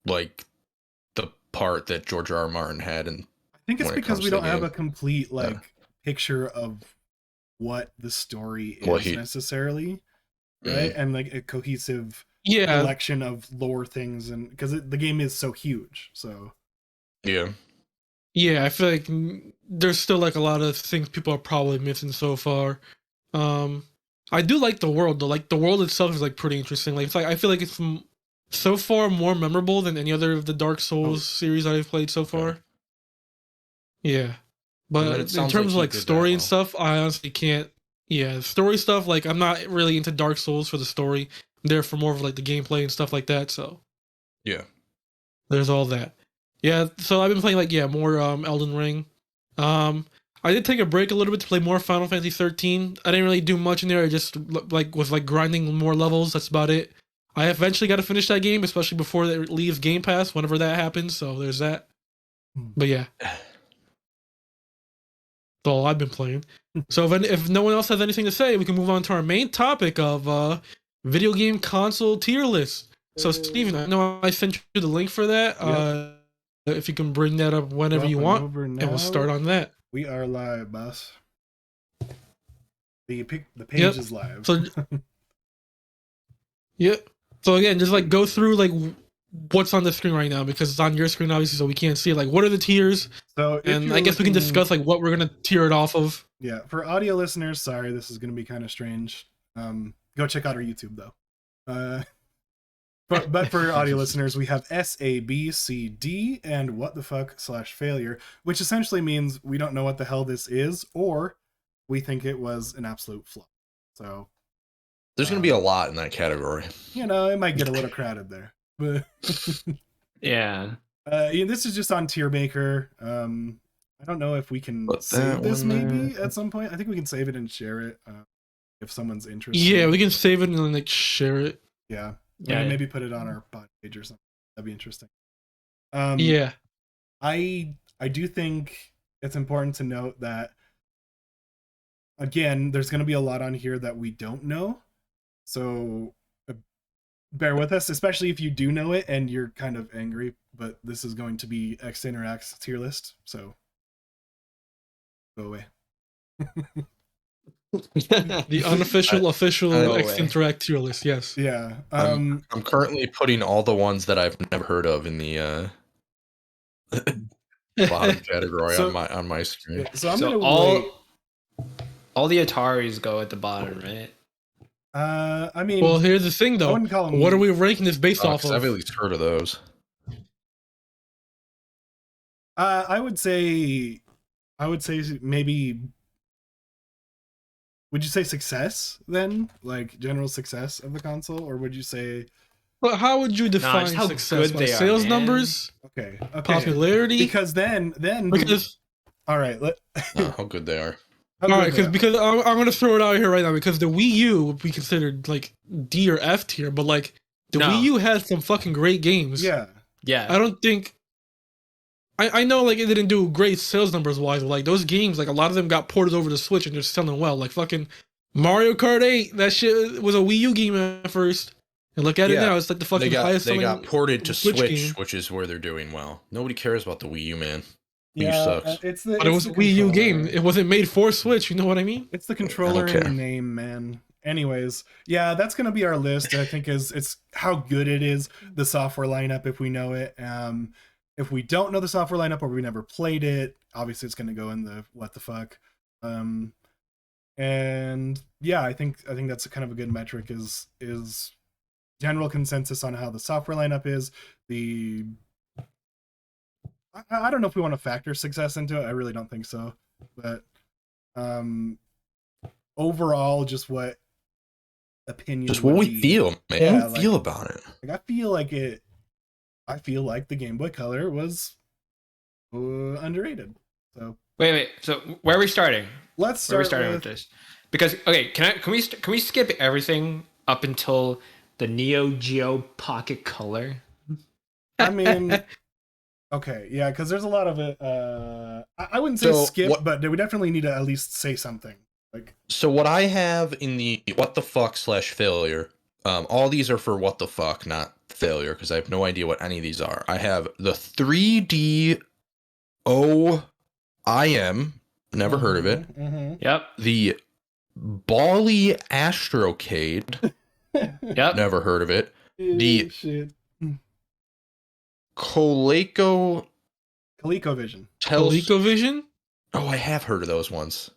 like the part that George R. R. Martin had, and I think it's because we don't have a complete picture of what the story is necessarily, right? And like a cohesive collection of lore things, and because the game is so huge, so I feel like there's still like a lot of things people are probably missing so far. I do like the world though. Like the world itself is like pretty interesting. Like it's like I feel like it's so far more memorable than any other of the Dark Souls series I've played so far. Yeah. But in terms of like story and stuff, I honestly can't. Yeah, story stuff, like I'm not really into Dark Souls for the story. I'm there for more of like the gameplay and stuff like that. So Yeah. there's all that. Yeah, so I've been playing like more Elden Ring. I did take a break a little bit to play more Final Fantasy 13. I didn't really do much in there. I just was grinding more levels. That's about it. I eventually got to finish that game, especially before it leaves Game Pass, whenever that happens. So there's that. But yeah, that's all I've been playing. So if no one else has anything to say, we can move on to our main topic of video game console tier list. So Steven, I know I sent you the link for that. If you can bring that up whenever you want, and we'll start on that. We are live, boss. The page is live. So, So again, just like go through like what's on the screen right now, because it's on your screen obviously, so we can't see it. Like, what are the tiers? So, and I guess we can discuss like what we're gonna tier it off of. Yeah, for audio listeners, sorry, this is gonna be kind of strange. Go check out our YouTube though. But for audio listeners, we have S, A, B, C, D, and what the fuck / failure, which essentially means we don't know what the hell this is, or we think it was an absolute flop. So there's going to be a lot in that category. You know, it might get a little crowded there. But yeah. This is just on Tier Maker. I don't know if we can save this maybe at some point. I think we can save it and share it if someone's interested. Yeah, we can save it and then like share it. Yeah. Maybe put it on our pod page or something. That'd be interesting. Yeah. I do think it's important to note that, again, there's going to be a lot on here that we don't know. So bear with us, especially if you do know it and you're kind of angry, but this is going to be X Interact's tier list. So go away. The unofficial, official X Interact tier list. Yes. Yeah. I'm currently putting all the ones that I've never heard of in the bottom category on my screen. Yeah, so I'm gonna all the Ataris go at the bottom, right? I mean, well, here's the thing though. What are we ranking this based off of? I've at least heard of those. I would say maybe. Would you say success then, like general success of the console, or would you say? But how would you define success? By sales numbers? Okay. Popularity? Because then all right. How good they are. All right, because I'm going to throw it out here right now, because the Wii U would be considered like D or F tier, but like the Wii U had some fucking great games. Yeah. I don't think. I know like it didn't do great sales numbers wise, but like those games, like a lot of them got ported over to Switch and they're selling well. Like fucking Mario Kart 8, that shit was a Wii U game at first. And look at it now, it's like the fucking highest selling. They got ported to Switch game. Which is where they're doing well. Nobody cares about the Wii U, man. Wii U sucks. But it was a Wii U game. It wasn't made for Switch. You know what I mean? It's the controller in the name, man. Anyways, yeah, that's gonna be our list. I think it's how good it is, the software lineup if we know it. If we don't know the software lineup or we never played it, obviously it's gonna go in the what the fuck. And yeah, I think that's kind of a good metric is general consensus on how the software lineup is. I don't know if we want to factor success into it. I really don't think so. But overall, just what opinion? Just what we feel, man. Yeah, what we feel about it. Like I feel like the Game Boy Color was underrated. So wait. So where are we starting? Let's start with this. Because can we skip everything up until the Neo Geo Pocket Color? I mean, okay, yeah, because there's a lot of it. I wouldn't say skip, but we definitely need to at least say something. Like, so what I have in the what the fuck / failure. All these are for what the fuck, not failure, because I have no idea what any of these are. I have the 3D OIM, never heard of it. Mm-hmm. Yep. The Bally Astrocade, yep, never heard of it. The shit. ColecoVision. ColecoVision? Oh, I have heard of those ones.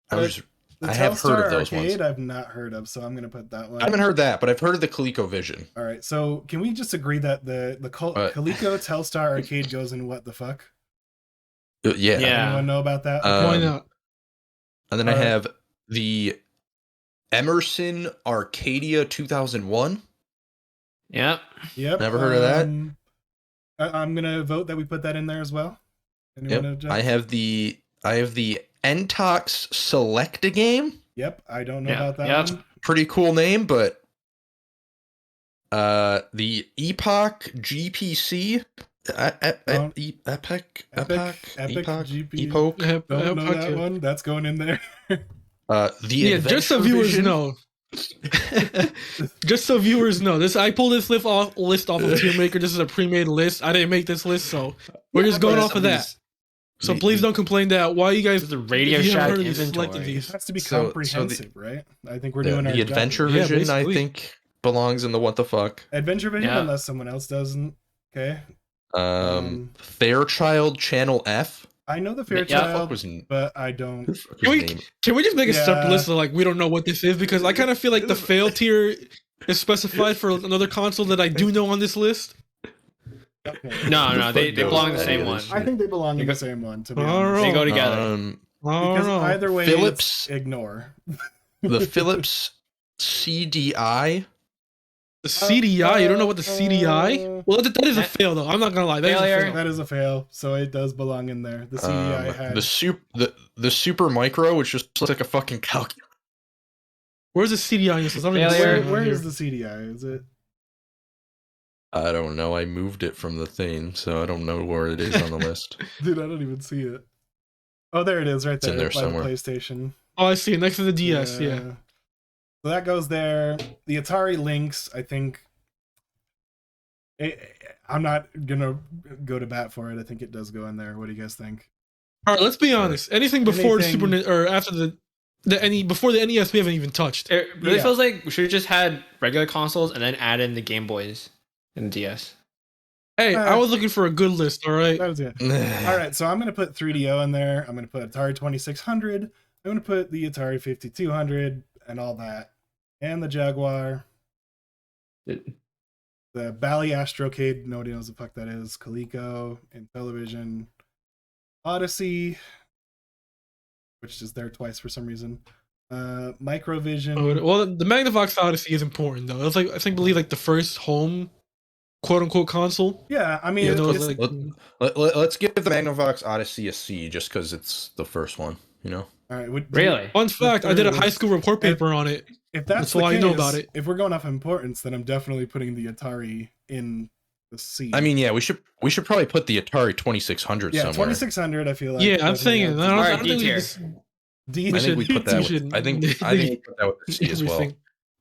I have heard of those ones. I've not heard of, so I'm gonna put that one. I haven't heard that, but I've heard of the ColecoVision. All right, so can we just agree that the Coleco Telstar Arcade goes in what the fuck? Yeah. Anyone know about that? Why not? And then I have the Emerson Arcadia 2001. Yep. Never heard of that. I'm gonna vote that we put that in there as well. Anyone I have the Entox Select a game. Yep, I don't know about that one. Pretty cool name, but the Epoch GPC Epoch Don't know that one. That's going in there. Just so viewers know. Just so viewers know, I pulled this list off of Tier Maker. This is a pre-made list. I didn't make this list, so we're just going off of that. So please don't complain that why you guys the Radio Shack inventory. It has to be comprehensive, right? I think we're doing our Adventure Vision. I think belongs in the what the fuck Adventure Vision, unless someone else doesn't. Okay. Fairchild Channel F. I know the Fairchild, but I don't. Can we just make a separate list of like we don't know what this is, because I kind of feel like the fail tier is specified for another console that I do know on this list. Okay. No, they belong in the same one. I think they belong in the same one. To be honest, they go together. Because either way, Philips ignore the Philips CDI. The CDI? You don't know what the CDI? Well, that is a fail, though. I'm not gonna lie. That is a fail. So it does belong in there. The CDI had the Super Micro, which just looks like a fucking calculator. Where's the CDI? Where is the CDI? Is it? I don't know. I moved it from the thing, so I don't know where it is on the list. Dude, I don't even see it. Oh, there it is, right there. It's in there somewhere. The PlayStation. Oh, I see it next to the DS. Yeah. So that goes there. The Atari Lynx, I think. I'm not gonna go to bat for it. I think it does go in there. What do you guys think? All right, let's be honest. Anything before the Super or after before the NES, we haven't even touched. It really feels like we should have just had regular consoles and then add in the Game Boys and the DS. Hey, I was looking for a good list. All right. That was good. All right, so I'm gonna put 3DO in there. I'm gonna put Atari 2600. I'm gonna put the Atari 5200 and all that, and the Jaguar. The Bally Astrocade, nobody knows what the fuck that is. Coleco, Intellivision, Odyssey, which is there twice for some reason. Microvision. Well, the Magnavox Odyssey is important though. It's like I believe the first home, quote unquote, console. Yeah, I mean, let's give the Magnavox Odyssey a C just because it's the first one. You know. All right. Really? Fun fact: I did a high school report paper on it. If that's all I know about it. If we're going off importance, then I'm definitely putting the Atari in the C. I mean, yeah, we should probably put the Atari 2600 somewhere. 2600. I feel like. Yeah, I'm saying all right, D tier. I think we put that. I think we put that with the C as well.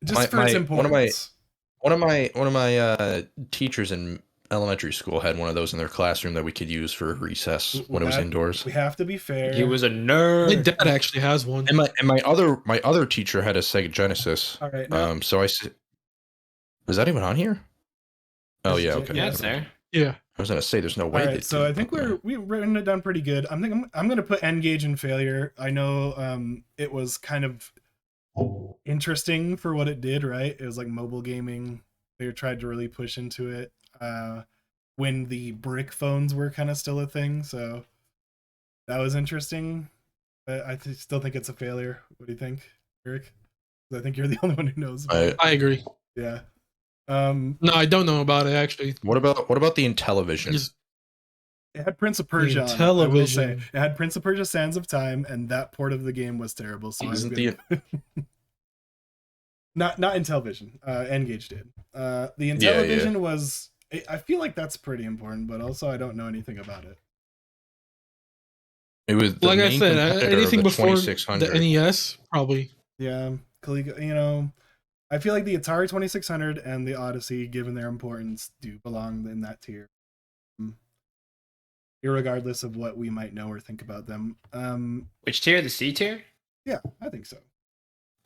Just for its importance. One of my teachers in elementary school had one of those in their classroom that we could use for recess when it was indoors. We have to be fair. He was a nerd. My dad actually has one. And my other teacher had a Sega Genesis. All right. So I said, is that even on here? Oh yeah, okay. Yeah, it's there. Yeah. I was gonna say there's no way. All right, so I think we've written it down pretty good. I'm gonna put N-Gage in failure. I know it was kind of interesting for what it did, right? It was like mobile gaming. They tried to really push into it when the brick phones were kind of still a thing, so that was interesting. But I still think it's a failure. What do you think, Eric? I think you're the only one who knows. I agree. Yeah. No, I don't know about it actually. What about the Intellivision? It had Prince of Persia. I will say it had Prince of Persia: Sands of Time, and that port of the game was terrible. So not Intellivision. N-Gage did. The Intellivision was. I feel like that's pretty important, but also I don't know anything about it. It was like I said, anything before the NES, probably. Yeah, I feel like the Atari 2600 and the Odyssey, given their importance, do belong in that tier, irregardless of what we might know or think about them. Which tier? The C tier? Yeah, I think so.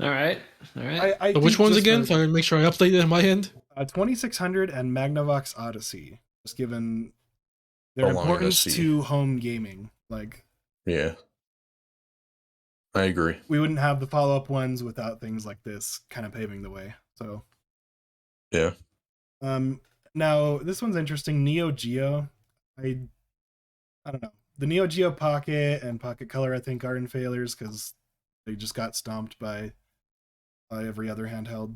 All right. So which ones again? So I make sure I update it on my end. 2600 and Magnavox Odyssey, just given their importance to home gaming. Yeah, I agree. We wouldn't have the follow-up ones without things like this kind of paving the way. So, yeah. Now this one's interesting. Neo Geo. I don't know. The Neo Geo Pocket and Pocket Color, I think, are in failures because they just got stomped by by every other handheld.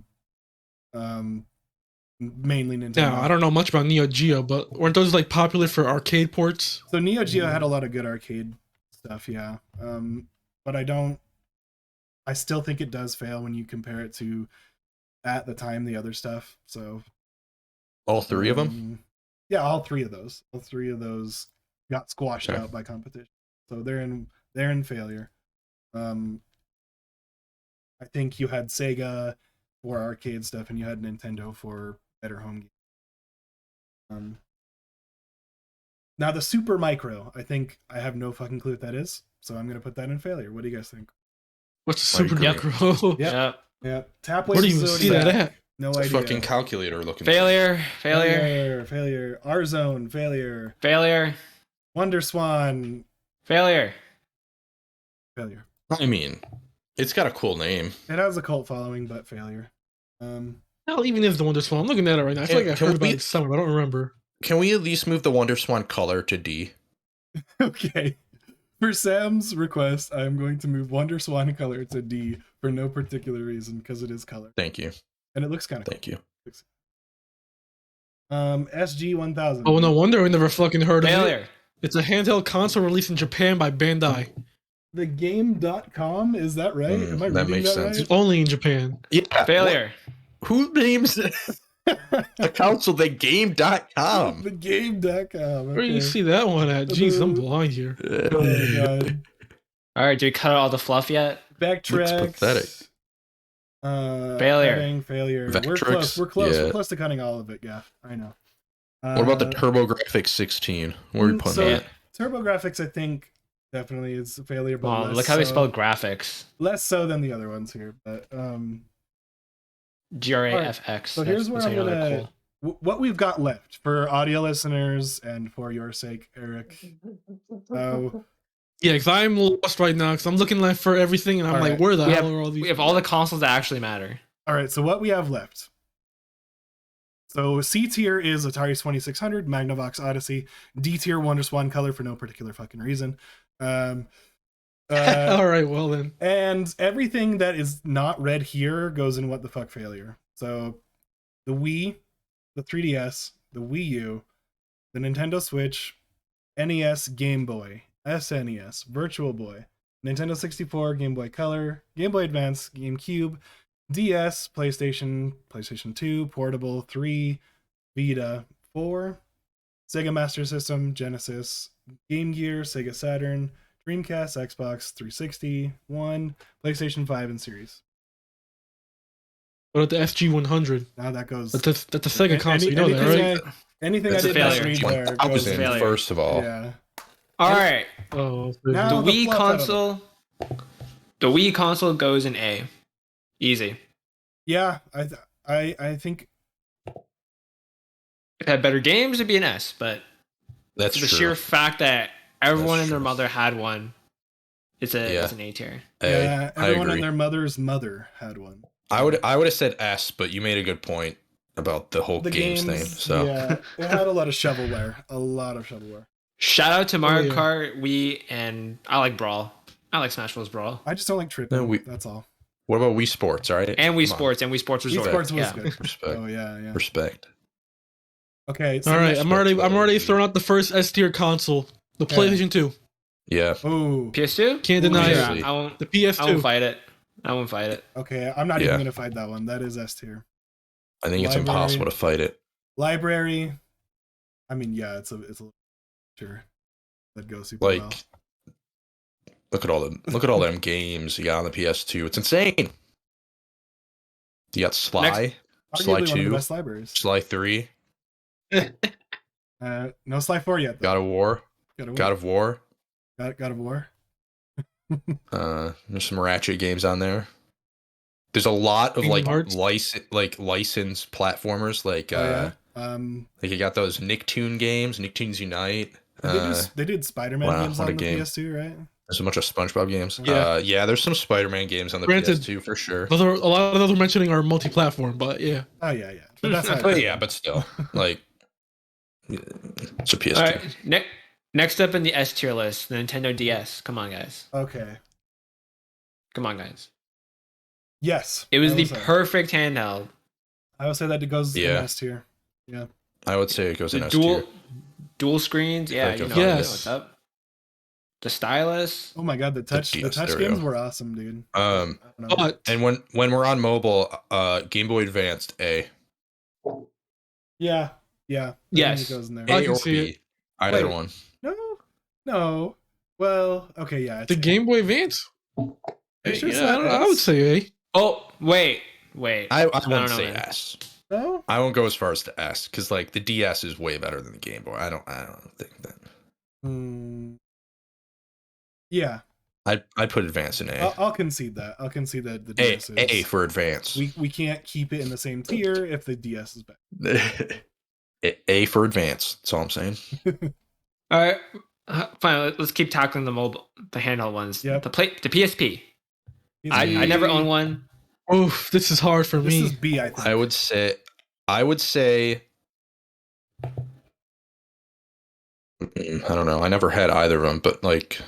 Mainly Nintendo. Yeah, I don't know much about Neo Geo, but weren't those like popular for arcade ports? So Neo Geo had a lot of good arcade stuff, yeah. But I still think it does fail when you compare it to at the time the other stuff. So all three of them? Yeah, all three of those. All three of those got squashed out by competition. So they're in failure. I think you had Sega for arcade stuff and you had Nintendo for better home games. Now the Super Micro, I have no fucking clue what that is, so I'm gonna put that in failure. What do you guys think? What's a Super Yep. Micro? Yeah. Tap Where do you see that at? No It's idea. a fucking calculator looking. Failure. R-Zone, failure. Failure. Wonder Swan, Failure. failure. I mean, it's got a cool name. It has a cult following, but failure. Hell, even is the Wonder Swan. I'm looking at it right now. I feel like I've heard about it somewhere, but I don't remember. Can we at least move the Wonder Swan color to D? Okay. For Sam's request, I'm going to move Wonder Swan color to D for no particular reason, because it is color. Thank you. And it looks kind of Thank you. SG-1000. Oh, no wonder I never fucking heard of it. Failure. It's a handheld console released in Japan by Bandai. Thegame.com, is that right? Am I that reading makes that sense. right? Only in Japan. Yeah. Failure. Who names a console the game.com? Thegame.com. Where do you see that one at? Jeez, I'm blind here. Oh my god. All right, did we cut out all the fluff yet? Backtracks. Looks pathetic. Failure. Failure. We're Vectrix? close. We're close. Yeah. We're close to cutting all of it, Gaff. I know. What about the TurboGrafx 16? Where are we putting so, that? TurboGrafx, I think, definitely is a failure, but Well, less look how they so, spell graphics. less so than the other ones here. But GRAFX. so here's where That's I'm how you know they're gonna what we've got left for audio listeners and for your sake, Eric. Yeah, because I'm lost right now, because I'm looking like for everything, and I'm All like, right. where the We hell are all these? We have all the consoles that actually matter. All right, so what we have left. So C tier is Atari 2600, Magnavox Odyssey. D tier Wonder Swan color for no particular fucking reason. All right, well then. And everything that is not read here goes in what the fuck failure. So the Wii, the 3DS, the Wii U, the Nintendo Switch, NES, Game Boy, SNES, Virtual Boy, Nintendo 64, Game Boy Color, Game Boy Advance, GameCube, DS, PlayStation, PlayStation 2, Portable, 3, Vita, 4, Sega Master System, Genesis, Game Gear, Sega Saturn, Dreamcast, Xbox 360, 1, PlayStation 5, and Series. What about the SG-100? Now that goes... That's a Sega console, you know that, right? Anything That's I a did not failure. read there I was goes in failure. first of all. Yeah. All right. Oh, Now The the Wii fluff out of it. console. The Wii console goes in A. Easy. Yeah, I think... If it had better games, it'd be an S, but That's the true. sheer fact that everyone That's and their true. mother had one, it's Yeah. an A tier. Hey, Yeah, I everyone agree. and their mother's mother had one. I would have said S, but you made a good point about the whole The games thing. So yeah, it had a lot of shovelware. A lot of shovelware. Shout out to Mario yeah. Kart, Wii, and I like Brawl. I like Smash Bros. Brawl. I just don't like tripping. No, That's all. what about Wii Sports? All right, And Wii Come on. Sports, and Wii Sports Wii Resort. Sports was yeah. good. Respect. Oh yeah. Respect. Okay. So All right, next- I'm already throwing out the first S tier console, the Yeah. PlayStation 2, Yeah. Oh. PS2? Can't deny it. I won't. the I won't PS2. fight it. I won't fight it. Okay, I'm not Yeah. even gonna fight that one. That is S tier. I think it's Library. impossible to fight it. Library. I mean, yeah, it's a sure. That goes super well. Like, look at all them games you got on the PS2. It's insane. You got Sly, Arguably Sly one of the 2, best libraries. Sly 3, No Sly 4 yet. Though. God of War, God of War. God of War. There's some Ratchet games on there. There's a lot of Kingdom Hearts. licensed platformers like Oh, yeah. like you got those Nicktoon games, Nicktoons Unite. They did Spider-Man wow, games what on a the game. PS2, right? There's a bunch of SpongeBob games. Yeah. Yeah, there's some Spider-Man games on the Granted, PS2 for sure. A lot of those we're mentioning are multi-platform, but yeah. Oh yeah. But that's how But yeah, but still, like, it's a PS2. All right. Next up in the S tier list, the Nintendo DS. Come on, guys. Okay. Come on, guys. Yes. It was I the would say. perfect handheld. I would say that it goes in S tier. Yeah. I would say it goes in The S tier. dual screens. Yeah, Like you a know, Yes. what's up. The stylus. Oh my god, the touch DS, there we games go. were awesome, dude. But And when we're on mobile, Game Boy Advanced A. Yeah. I think Yes. it goes in there. I A can or see B. it. Either Wait. one. No. Well, okay, yeah. It's the Game Boy Advance. It should Yeah, say I would S. say A. Oh, wait. I don't wouldn't know, say man. S. No. I won't go as far as to S because like the DS is way better than the Game Boy. I don't think that. Yeah. I'd put Advance in A. I'll concede that. I'll concede that the DS is A for Advance. we can't keep it in the same tier if the DS is better. A for Advance. That's all I'm saying. All right. Fine. Let's keep tackling the handheld ones. Yep. The PSP. I never owned one. Oof, this is hard for This me. is B, I think. I would say I don't know. I never had either of them, but like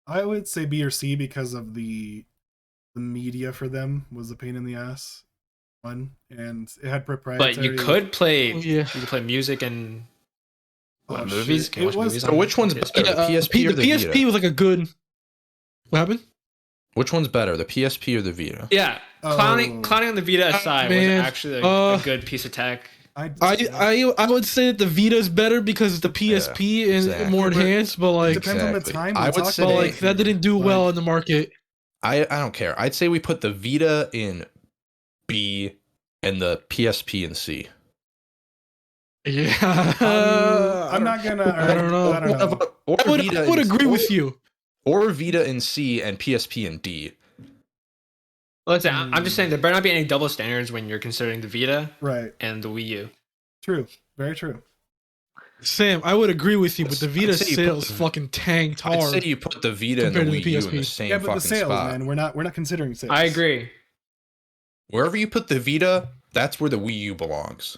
I would say B or C because of the media for them was a pain in the ass one, and it had proprietary. But you could play. Oh, yeah. You could play music and Oh, movies. shit. Can you watch It was- movies so on which one's PSP? better, the PSP or the PSP Vita? was like a good. What happened? Which one's better, the PSP or the Vita? Yeah, clowning on the Vita aside man. was actually a good piece of tech. I would say that the Vita is better because it's the PSP and exactly. more enhanced, but like, it depends on the Exactly. time. I would say- but like that didn't do well in the market. I don't care. I'd say we put the Vita in B and the PSP in C. Yeah, I'm not gonna. I don't know. I don't know. Or I would Vita agree with you. Or Vita in C and PSP in D. Listen, I'm just saying there better not be any double standards when you're considering the Vita Right. and the Wii U. True. Very true. Sam, I would agree with you, but the Vita I'd say you put sales the- fucking tanked I'd hard. say you put the Vita and the compared to Wii the U in the PSP. same Yeah, but fucking the sales, spot. man. We're not considering sales. I agree. Wherever you put the Vita, that's where the Wii U belongs.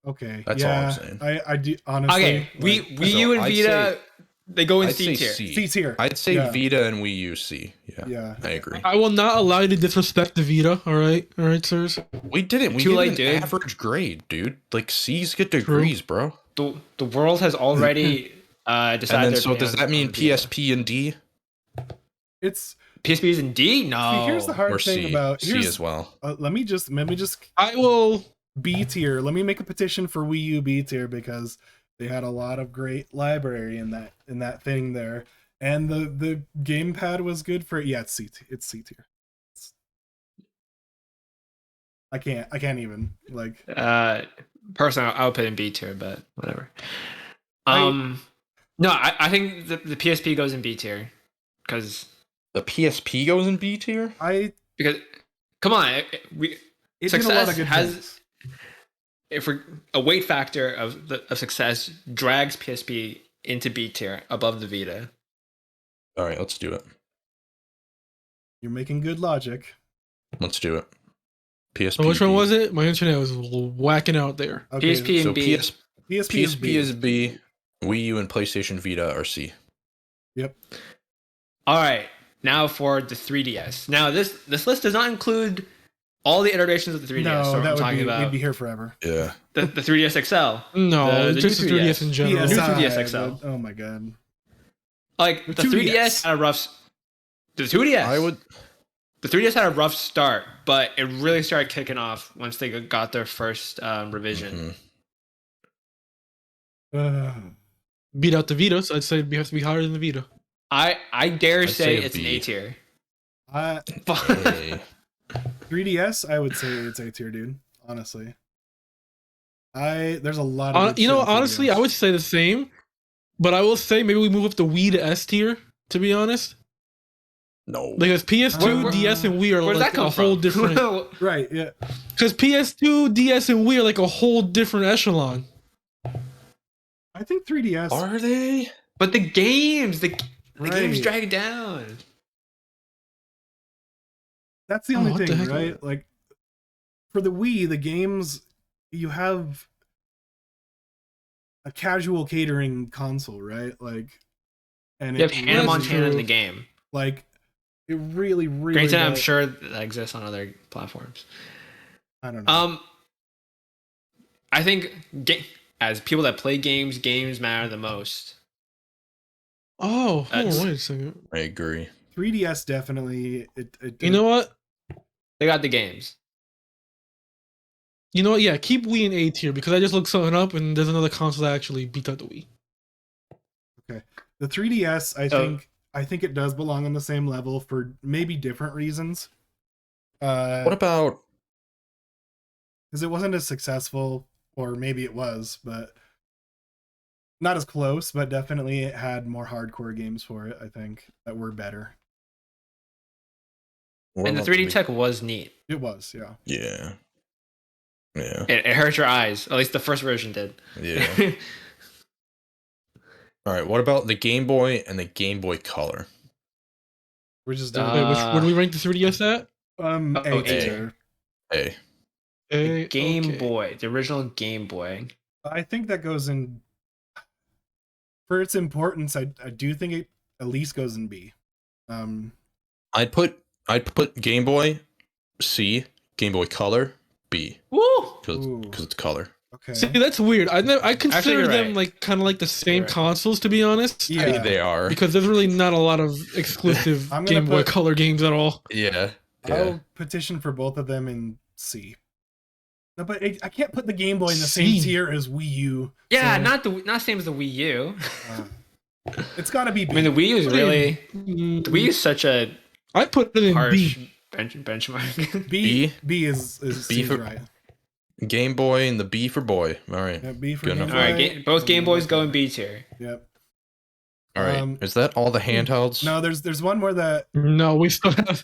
Okay. That's all yeah, I'm saying. I do honestly. Okay, like, Wii U and I'd Vita, they go in I'd C say tier. C. C tier. I'd say Yeah. Vita and Wii U C. Yeah. I agree. I will not allow you to disrespect the Vita. All right, sirs. We didn't. We Too gave late, an dude. average grade, dude. Like C's get degrees, bro. The world has already decided. And then their so does opinion that mean on the Vita. PSP and D It's PSP's in D? No. see, here's the hard or thing C? about C as well. let me just I will. B tier. Let me make a petition for Wii U B tier because they had a lot of great library in that thing there, and the gamepad was good for it's C tier. It's C tier. I can't even like. Personally, I would put in B tier, but whatever. No, I think the PSP goes in B tier because The PSP goes in B tier. It come on, did a lot success of good has things. if we're a weight factor of success drags PSP into B tier above the Vita. All right, let's do it. You're making good logic. Let's do it. PSP. So which one was it? My internet was whacking out there. Okay, PSP So and B. PSP is B. Wii U and PlayStation Vita are C. Yep. All right, now for the 3DS. Now this list does not include all the iterations of the 3DS. No, so that I'm would talking be about we'd be here forever. Yeah. the 3DS XL. No, The just the new 3DS in general. New PSI, 3DS XL. but- oh my god. Like The the 2DS. 3DS had a rough. The 2DS. I would. The 3DS had a rough start, but it really started kicking off once they got their first revision. Mhm. Beat out the Vita, so I'd say it has to be higher than the Vita. I dare I'd say say it's an B. A tier. Hey. 3DS, I would say it's A tier, dude. Honestly, there's a lot of good You shit know, on honestly, 3DS. I would say the same, but I will say maybe we move up the Wii to S tier. To be honest, No. because PS2, Where- DS, and Wii are Where does like that come a whole from? different. Right, yeah. Because PS2, DS, and Wii are like a whole different echelon. I think 3DS. Are they? But the games Right. drag it down. That's the Oh, only what the thing, heck? right? Like for the Wii, the games you have a casual catering console, right? Like, and You have it Hannah really- Montana in the game. Like It really, really. Granted, I'm sure that exists on other platforms. I don't know. I think as people that play games matter the most. Oh, hold on, wait a second. I agree. 3DS definitely. You know what? They got the games. You know what? Yeah, keep Wii in A tier because I just looked something up and there's another console that actually beat out the Wii. Okay, the 3DS. I think it does belong on the same level for maybe different reasons. What about? Because it wasn't as successful, or maybe it was, but not as close. But definitely, it had more hardcore games for it. I think that were better. What And the about 3D tech was neat. It was, yeah. Yeah. Yeah. It hurt your eyes. At least the first version did. Yeah. All right. What about the Game Boy and the Game Boy Color? We're just doing Wait, where do we rank the 3DS at? A tier. A. The Game okay. Boy, the original Game Boy. I think that goes in for its importance. I do think it at least goes in B. I'd put Game Boy C, Game Boy Color B. Woo! Because it's color. Okay. See, that's weird. I consider you're them right. like kind of like the same right. consoles, to be honest. Yeah. I mean, they are. Because there's really not a lot of exclusive I'm gonna Game Boy put- Color games at all. Yeah. I'll petition for both of them in C. No, but I can't put the Game Boy in the C. same tier as Wii U. Yeah, so, not same as the Wii U. It's got to be B. I mean, the Wii U is really Mm, the Wii U is such a I put it in harsh B. benchmark. B is B seems for- right. Game Boy and the B for boy. All right. Yeah, B for Good Game enough. Boy. All right, both Game Boys go in B tier. Yep. All right. Is that all the handhelds? No, there's one more that No, we still have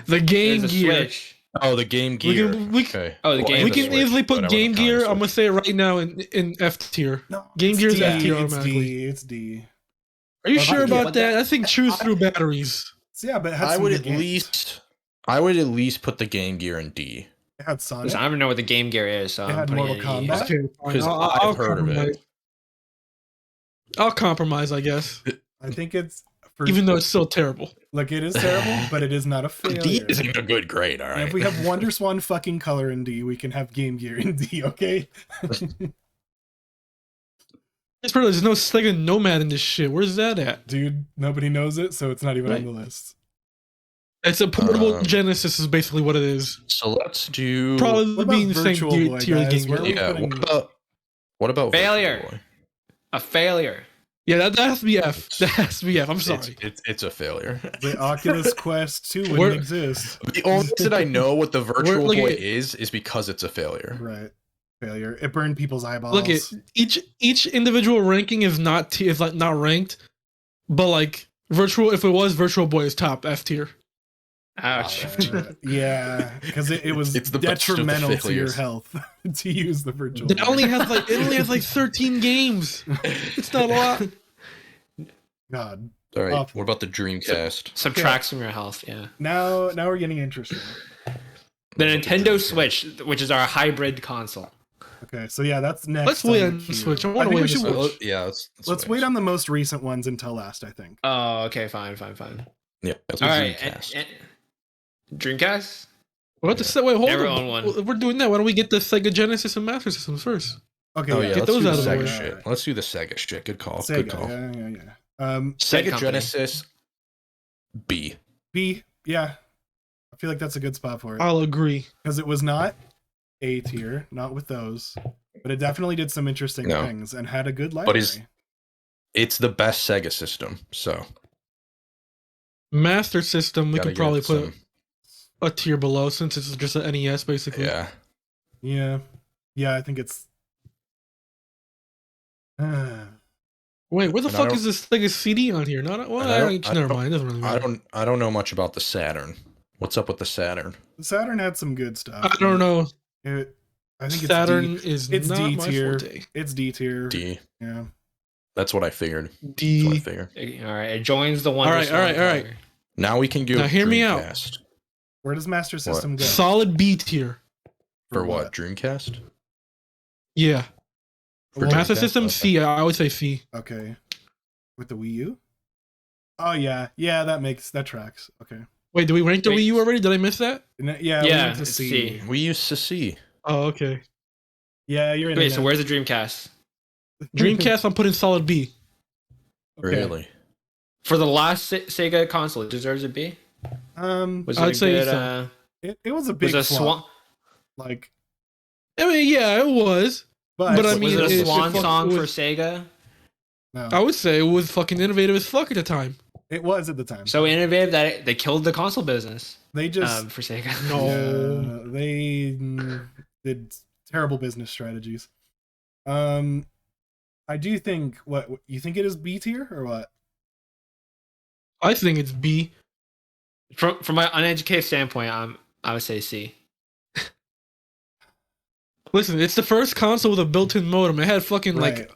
the Game There's a Gear. Switch. Oh, the Game Gear. We Okay. Oh, the Game we and can Switch, easily but I put wasn't Game counting Gear. Switch. I'm gonna say it right now in F tier. no Game Gear's D, F tier it's automatically. D. It's D. Are you Well, sure yeah, about what that? the- I think chews through batteries. So, yeah, but it had I some would good at games. least put the Game Gear in D. It had Sonic. Listen, I don't even know what the Game Gear is, so It I'm had putting Mortal it in E. Kombat. Okay, fine. Because I'll I've heard of compromise. it. I'll compromise, I guess. I think it's for, Even though it's still terrible. like it is terrible, but it is not a D failure. isn't a good grade. All And right. if we have Wonder Swan fucking Color in D, we can have Game Gear in D, okay? There's no Sega Nomad in this shit. Where's that at? Dude, nobody knows it, so it's not even on the list. It's a portable Um, Genesis is basically what it is. So let's do. Probably What about being the same Virtual tier Boy, tier as guys? Game Where Gear. are we Yeah. putting- What about Failure. Virtual Boy? A failure. Yeah, that has to be F. That has to be F. I'm sorry. It's a failure. The Oculus Quest 2 wouldn't We're- exist. The only reason I know what the Virtual look Boy at- is because it's a failure. Right. Failure. It burned people's eyeballs. Look at each individual ranking is not not ranked, but like if it was Virtual Boy is top F tier. Ouch. Yeah, because it was It's the best of the detrimental to your failures. health to use the Virtual It Boy. only has like 13 games. It's not a lot. God. All right. Awful. What about the Dreamcast? Subtracts from your health, yeah. Now we're getting interesting. The Nintendo Switch, which is our hybrid console. Okay, so yeah, that's next. Let's wait the on the queue. Switch. I I want think to we wait should on the wait. Switch. Yeah, Let's wait on the most recent ones until last, I think. Oh, okay, fine. Yeah, that's All what right. Dreamcast. Dreamcast? What the wait? Hold Never on. owned one. We're doing that. Why don't we get the Sega Genesis and Master Systems first? Okay, Oh yeah. yeah, Get let's those do out the of the Sega way. shit. Let's do the Sega shit. Good call. Sega, Good call. yeah. Sega company. Genesis B. B, yeah. I feel like that's a good spot for it. I'll agree. Because it was not A tier, not with those. But it definitely did some interesting No. things and had a good But library. It's the best Sega system. So Master System, we gotta could probably give put some- a tier below since it's just an NES basically. yeah. Yeah, I think it's Wait, where the And I fuck don't- is this Sega CD on here? Not well. And I don't- Never mind. It doesn't really matter. I don't know much about the Saturn. What's up with the Saturn? Saturn had some good stuff. I don't know. I think Saturn it's is It's not D my tier. forte. It's D tier. D. Yeah. That's what I figured. That's what I D. figured. All right, it joins the one. All right. Now we can go. Now hear me out. Dreamcast. Where does Master System go? Solid B tier. For what? Dreamcast? Yeah. For Master Dreamcast? System Okay. C. I would say C. Okay. With the Wii U? Oh yeah. Yeah, that tracks. Okay. Wait, did we rank the Wait. Wii U already? Did I miss that? Yeah, we Yeah, went to it's C. C. We used to see. Oh, okay. Yeah, you're in. Wait, so where's the Dreamcast? Dreamcast, I'm putting solid B. Okay. Really? For the last Sega console, it deserves a B. Was it I'd a say good? so. It was a big Was it a flop. swan? Like, I mean, yeah, it was. But I mean, Was it a it swan fuck- song it for was- Sega? no, I would say it was fucking innovative as fuck at the time. it was at the time. So innovative that they killed the console business. They just For Sega. No. yeah, they did terrible business strategies. I do think what you think it is B tier or what? I think it's B. From my uneducated standpoint, I would say C. Listen, it's the first console with a built-in modem. It had fucking Right. like,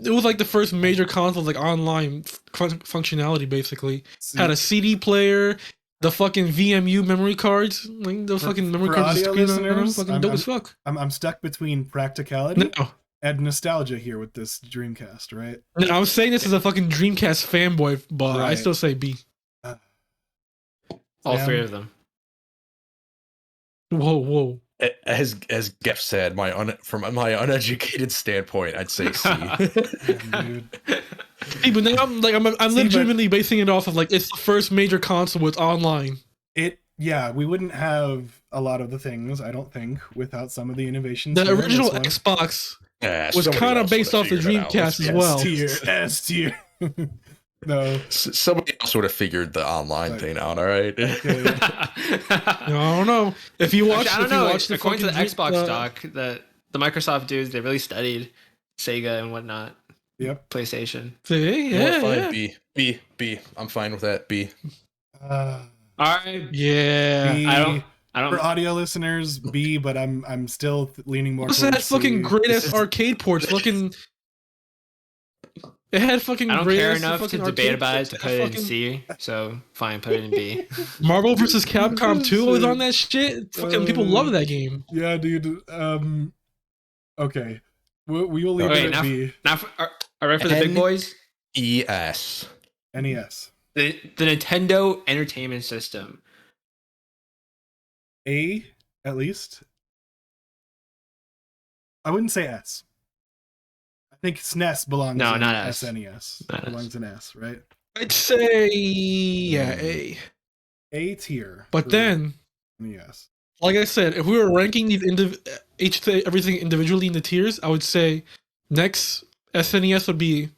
it was like the first major console like online functionality. Basically, had a CD player, the fucking VMU memory cards, like the fucking memory for cards. audio Screen on them, listeners, fucking dope as fuck. I'm stuck between practicality No, and nostalgia here with this Dreamcast, right? no, I was saying this as a fucking Dreamcast fanboy, but I Right. still say B. All Sam? three of them. Whoa. As Geff said, from my uneducated standpoint, I'd say C. Dude. Hey, but now I'm See, legitimately basing it off of like it's the first major console with online. We wouldn't have a lot of the things, I don't think, without some of the innovations. The here in this original one. Xbox Yeah, was somebody kind of else based would've off the figured it out. Dreamcast as Let's well. S tier, S tier. No, Somebody else would have figured the online Like- thing out. All right. okay. I don't know. If you watch, Actually, I if don't you know. watch the According to the fucking Xbox doc, the Microsoft dudes, they really studied Sega and whatnot. Yep. PlayStation. See, You know what, yeah, fine, yeah. B. I'm fine with that. B. All right. Yeah. B. I don't. For audio listeners, B, but I'm still leaning more. What's that towards fucking C. great This ass is- arcade ports? Fucking. It had fucking. I don't great care ass enough to fucking debate arcade about it ports to that put it in fucking- C. So fine, put it in B. Marvel vs. Capcom 2 was on that shit. Fucking people love that game. Yeah, dude. Okay, we will leave Wait, it at B. Now, are ready for the big boys? ES. NES. The Nintendo Entertainment System. A, at least. I wouldn't say S. I think SNES belongs No, in not S. SNES. Not Belongs in S, right? I'd say yeah, A. A tier. But for then, NES. like I said, if we were ranking these everything individually in the tiers, I would say next SNES would be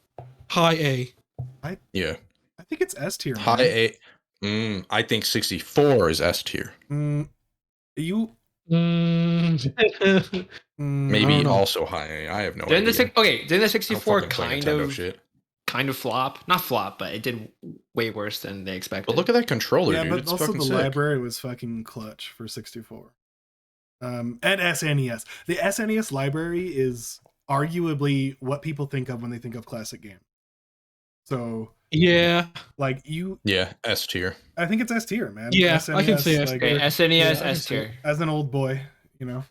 high A. Yeah. I think it's S tier. High man. A. I think 64 is S tier. You Mm. I Maybe don't know. also high A. I have no Didn't idea. didn't the I don't 64 fucking play Nintendo shit. kind of flop? Not flop, but it did way worse than they expected. But look at that controller, yeah, dude. but It's also fucking the sick. library was fucking clutch for 64. And SNES. The SNES library is arguably what people think of when they think of classic game. So, Yeah, like you, Yeah, S tier. I think it's S tier, man. Yeah, I can say S like, Okay, SNES Yeah, I can S see tier. as an old boy, you know,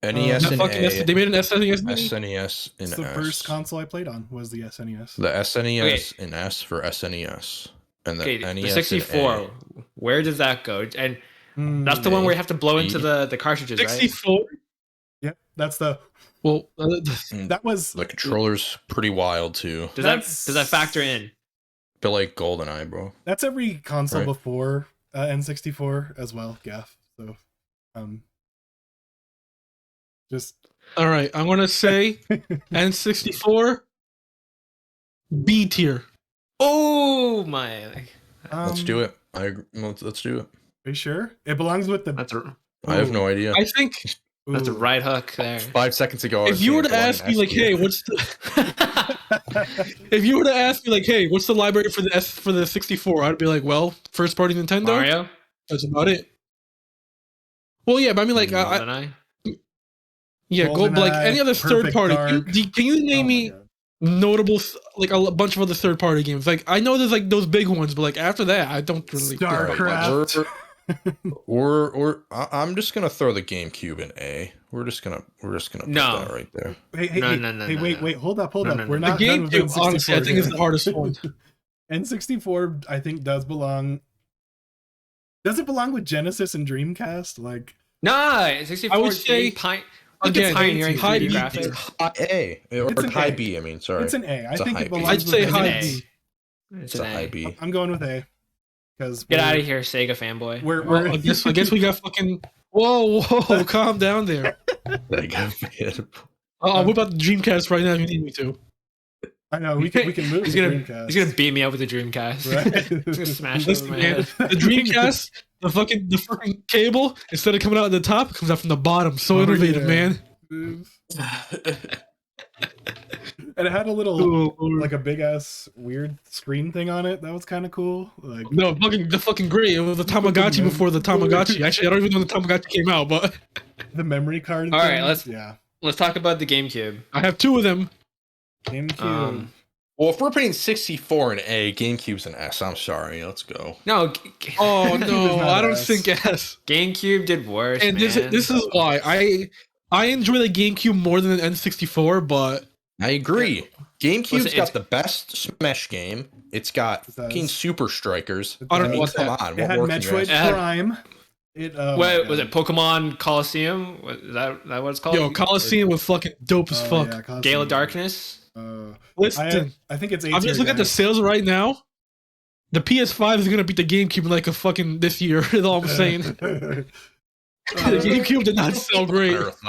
NES Not and fucking A. they made an SNES mini? SNES in it's the S. first console I played on was the SNES. The SNES in S for SNES. And the Okay, NES the in 64. A. Where does that go? And that's the one where you have to blow into the cartridges, right? 64. Yep, that's the Well, that was The controller's pretty wild too. Does that factor in? Feel like GoldenEye, bro. that's every console Right. before N64 as well, Gaff. So, just all right. I'm gonna say N64 B tier. Oh my! Let's do it. I agree. Let's do it. Are you sure? It belongs with the. That's a I have no idea. I think that's a Ooh. right hook there. 5 seconds ago, I if was you were saying to belong ask in me S like, tier. hey, what's the if you were to ask me like, hey, what's the library for the 64? I'd be like, well, first party Nintendo. Mario? That's about it. Well, yeah, but I mean, like, GoldenEye? yeah, go like GoldenEye, any other third Perfect party. Dark. Can you name Oh my me God. notable like a bunch of other third party games? Like, I know there's like those big ones, but like after that, I don't really. StarCraft. I'm just gonna throw the GameCube in A. We're just gonna put No. that right there. Hey, wait, hold up. No, no, We're no. not The done with GameCube, honestly, I think is the hardest one. N64, I think, does belong Does it belong with Genesis and Dreamcast? Like, No, 64 I would is say, again, again, pioneering high 3D B. graphics. A or It's an high A. B. I mean, sorry. It's an A. I It's a think high it B. belongs I'd say with high Genesis. B. It's It's an a high A. B. I'm going with A. Because Get out of here, Sega fanboy. Well, I guess we got fucking. Whoa, calm down there. That got hit. I'll whip out the Dreamcast right now if you need me to. I know we can move He's the gonna Dreamcast. he's gonna beat me up with the Dreamcast. Right? He's gonna smash it Listen, over my man, head. the Dreamcast, the fucking cable, instead of coming out at the top, it comes out from the bottom. So innovative, man. And it had a little, Oh, Lord. like a big ass weird screen thing on it. That was kind of cool. Like, No, the fucking great. It was the Tamagotchi before the Tamagotchi. Actually, I don't even know when the Tamagotchi came out, but the memory card. All thing. right, let's talk about the GameCube. I have two of them. GameCube. Well, if we're putting 64 in A, GameCube's an S. I'm sorry. Let's go. No, Oh It's no, not I don't S. think S. GameCube did worse. And this is why I enjoy the GameCube more than the N64, but I agree. GameCube's Listen, got the best Smash game. It's got fucking Super Strikers. I don't know mean, what's come that. on. It What had more can you Metroid ask? Prime. It Wait, was it Pokemon Coliseum? Is that what it's called? yo, Coliseum was fucking dope as fuck. Yeah, Coliseum. Gale of Darkness. Listen, I think it's I'm just looking at the sales right now. The PS5 is gonna beat the GameCube in like a fucking this year. Is all I'm saying. The GameCube did not sell great. Earth,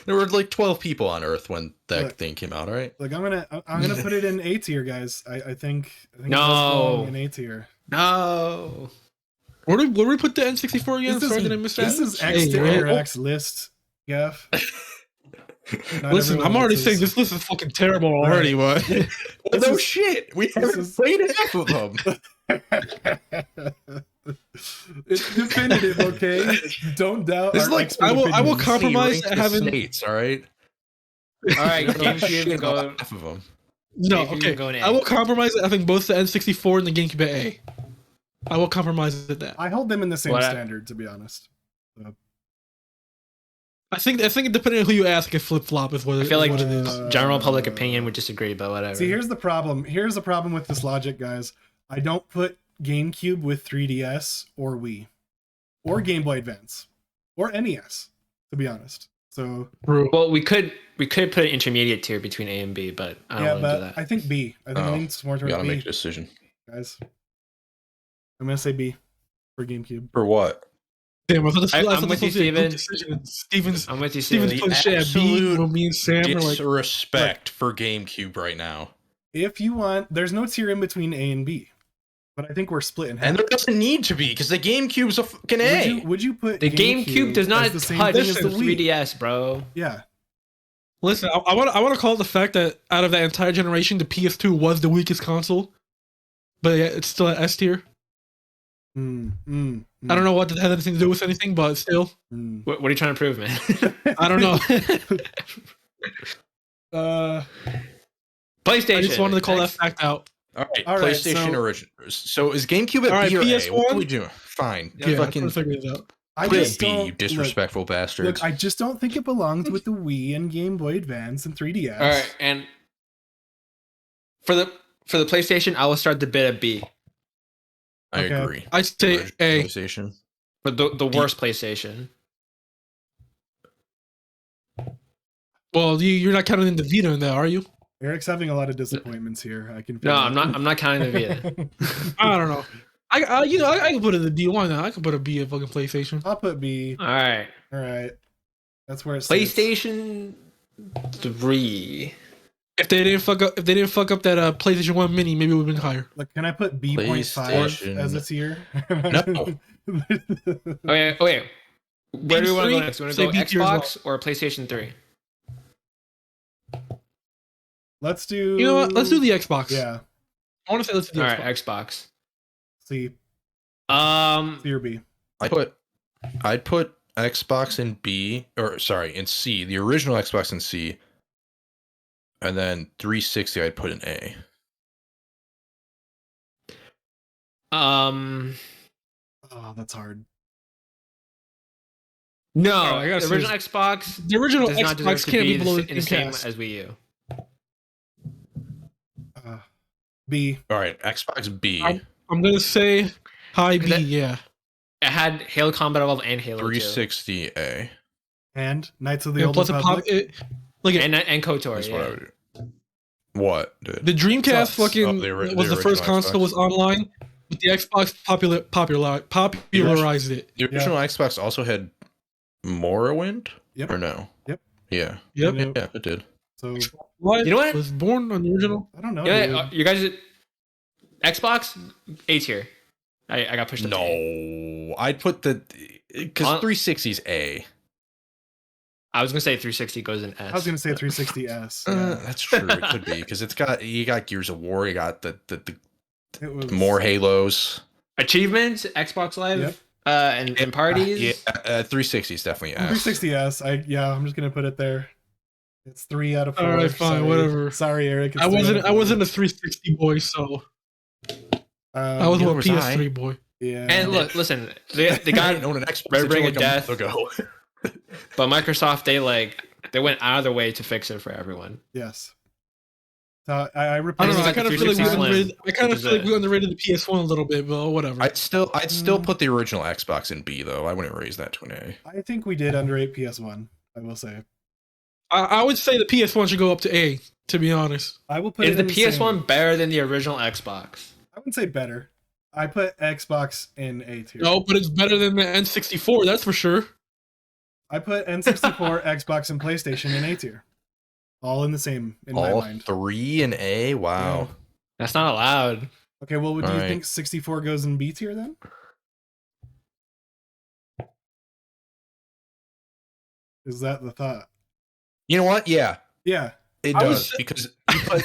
there were like 12 people on Earth when that thing came out. All right. Like I'm gonna put it in A tier, guys. I think it No. does belong in A tier. No. Where do we put the N64 again? Sorry, did I miss that? This is X Hey, to right? Interact's list, Gaff. Not Listen, I'm everyone already else's. saying this list is fucking terrible already, but Well, no shit. We haven't played half of them. It's definitive, okay? Don't doubt It's our like, expert I will opinions. compromise rank the having- states, all right? All right, Shit GameCube about go. half of them. no, GameCube okay. going A. I will compromise having both the N64 and the GameCube at A. I will compromise at that. I hold them in the same What? standard, to be honest. I think depending on who you ask, a flip flop is what I feel like what it is. general public opinion would disagree, but whatever. See, here's the problem. Here's the problem with this logic, guys. I don't put GameCube with 3DS or Wii or Game Boy Advance or NES, to be honest. So Well, we could put an intermediate tier between A and B, but I don't yeah, want to do but that. I think B. I think it leans more We towards gotta B, make a decision. guys. I'm gonna say B for GameCube. For what? Damn, I thought this I'm was with you, supposed to be a group Steven. decision. Steven's I'm with you, Steven's Steven. putting shit at B. absolute While me and Sam are like, Disrespect for GameCube right now. If you want, there's no tier in between A and B, but I think we're split in half. And there doesn't need to be, because the GameCube's a fucking A. Would you put The GameCube does not as the same touch thing as the the Wii? 3DS, bro. Yeah, listen, I want to call it the fact that out of that entire generation, the PS2 was the weakest console, but yeah, it's still at S tier. I don't know what that had anything to do with anything, but still, What are you trying to prove, man? I don't know. PlayStation. I just wanted to call that fact out. All right, All right, PlayStation so- original. So is GameCube at All right, B or A? PS1? What are we doing? Fine. Yeah, Fucking let's figure it out. I put just it B, you don't disrespectful bastards. Look, I just don't think it belongs with the Wii and Game Boy Advance and 3DS. All right, and for the PlayStation, I will start the bid at B. I okay. agree. I'd say Original A. PlayStation. For the worst PlayStation. Well, you're not counting in the Vita in that, are you? Eric's having a lot of disappointments here. I can. No, feel it. I'm not counting the Vita. I don't know. I can put it in the B. Why not? I can put a B at fucking PlayStation. I'll put B. All right, All right, that's where it sits. PlayStation 3. If they didn't fuck up that PlayStation 1 Mini, maybe it would have been higher. Look, can I put B.5 PlayStation. as a tier? No. Okay. Where do we want to go next? We want Say to go B tier as well. Xbox or PlayStation 3? Let's do. You know what? Let's do the Xbox. Yeah. I want to say let's do All the right, Xbox. C. Xbox. C or B. I'd put Xbox in B, or sorry, in C. The original Xbox in C, and then 360 I'd put in A. Oh, that's hard. No, Alright, I gotta the see original this. Xbox The original does not deserve Xbox to can't be be below in the same Dreamcast. as Wii U. B. All right, Xbox B. I'm gonna say high B. That- Yeah. it had Halo Combat Evolved and Halo 2. 360A. And Knights of the Yeah, Old plus Republic. Look at And KOTOR. That's Yeah. what I would do. What, dude? the Dreamcast. Sucks. Fucking Oh, the was the first original console Xbox. was online, but the Xbox popularized it. The original Xbox also had Morrowind? Yep. Or no? Yep. Yeah. Yep. Yeah, it did. So What? You know what? Was born on the original. I don't know. Yeah, dude. you guys, Xbox A tier. I got pushed up. to A. No, I'd put the because On- 360's A. I was gonna say 360 goes in S. I was gonna say 360S. Yeah. That's true. It could be because you got Gears of War, you got the It was more Halos. Achievements, Xbox Live, Yep. and parties. Yeah, 360 is definitely S. 360S. I'm just gonna put it there. It's 3 out of 4. All right, fine, Sorry. whatever. Sorry, Eric. It's I 3 out of wasn't 4. a 360 boy, so I was Um, a was PS3 I. boy. yeah. And look, listen, they I got didn't own an Xbox Red until Ring like of a Death. month ago. but Microsoft they went out of their way to fix it for everyone. Yes. So I I replaced. don't know. I like kind of the feel like 360 Slim, I kind which of is feel like a- we underrated the PS1 a little bit, but whatever. I'd still put the original Xbox in B though. I wouldn't raise that to an A. I think we did underrate PS1. I will say. I would say the PS1 should go up to A. To be honest, I will put Is it the in PS1 same. better than the original Xbox? I wouldn't say better. I put Xbox in A tier. no, but it's better than the N64. That's for sure. I put N64, Xbox, and PlayStation in A tier. All in the same in my All mind. 3 in A. Wow. Yeah. That's not allowed. Okay, well, do you Alright. think 64 goes in B tier then? Is that the thought? You know what? Yeah, Yeah. it I does was- because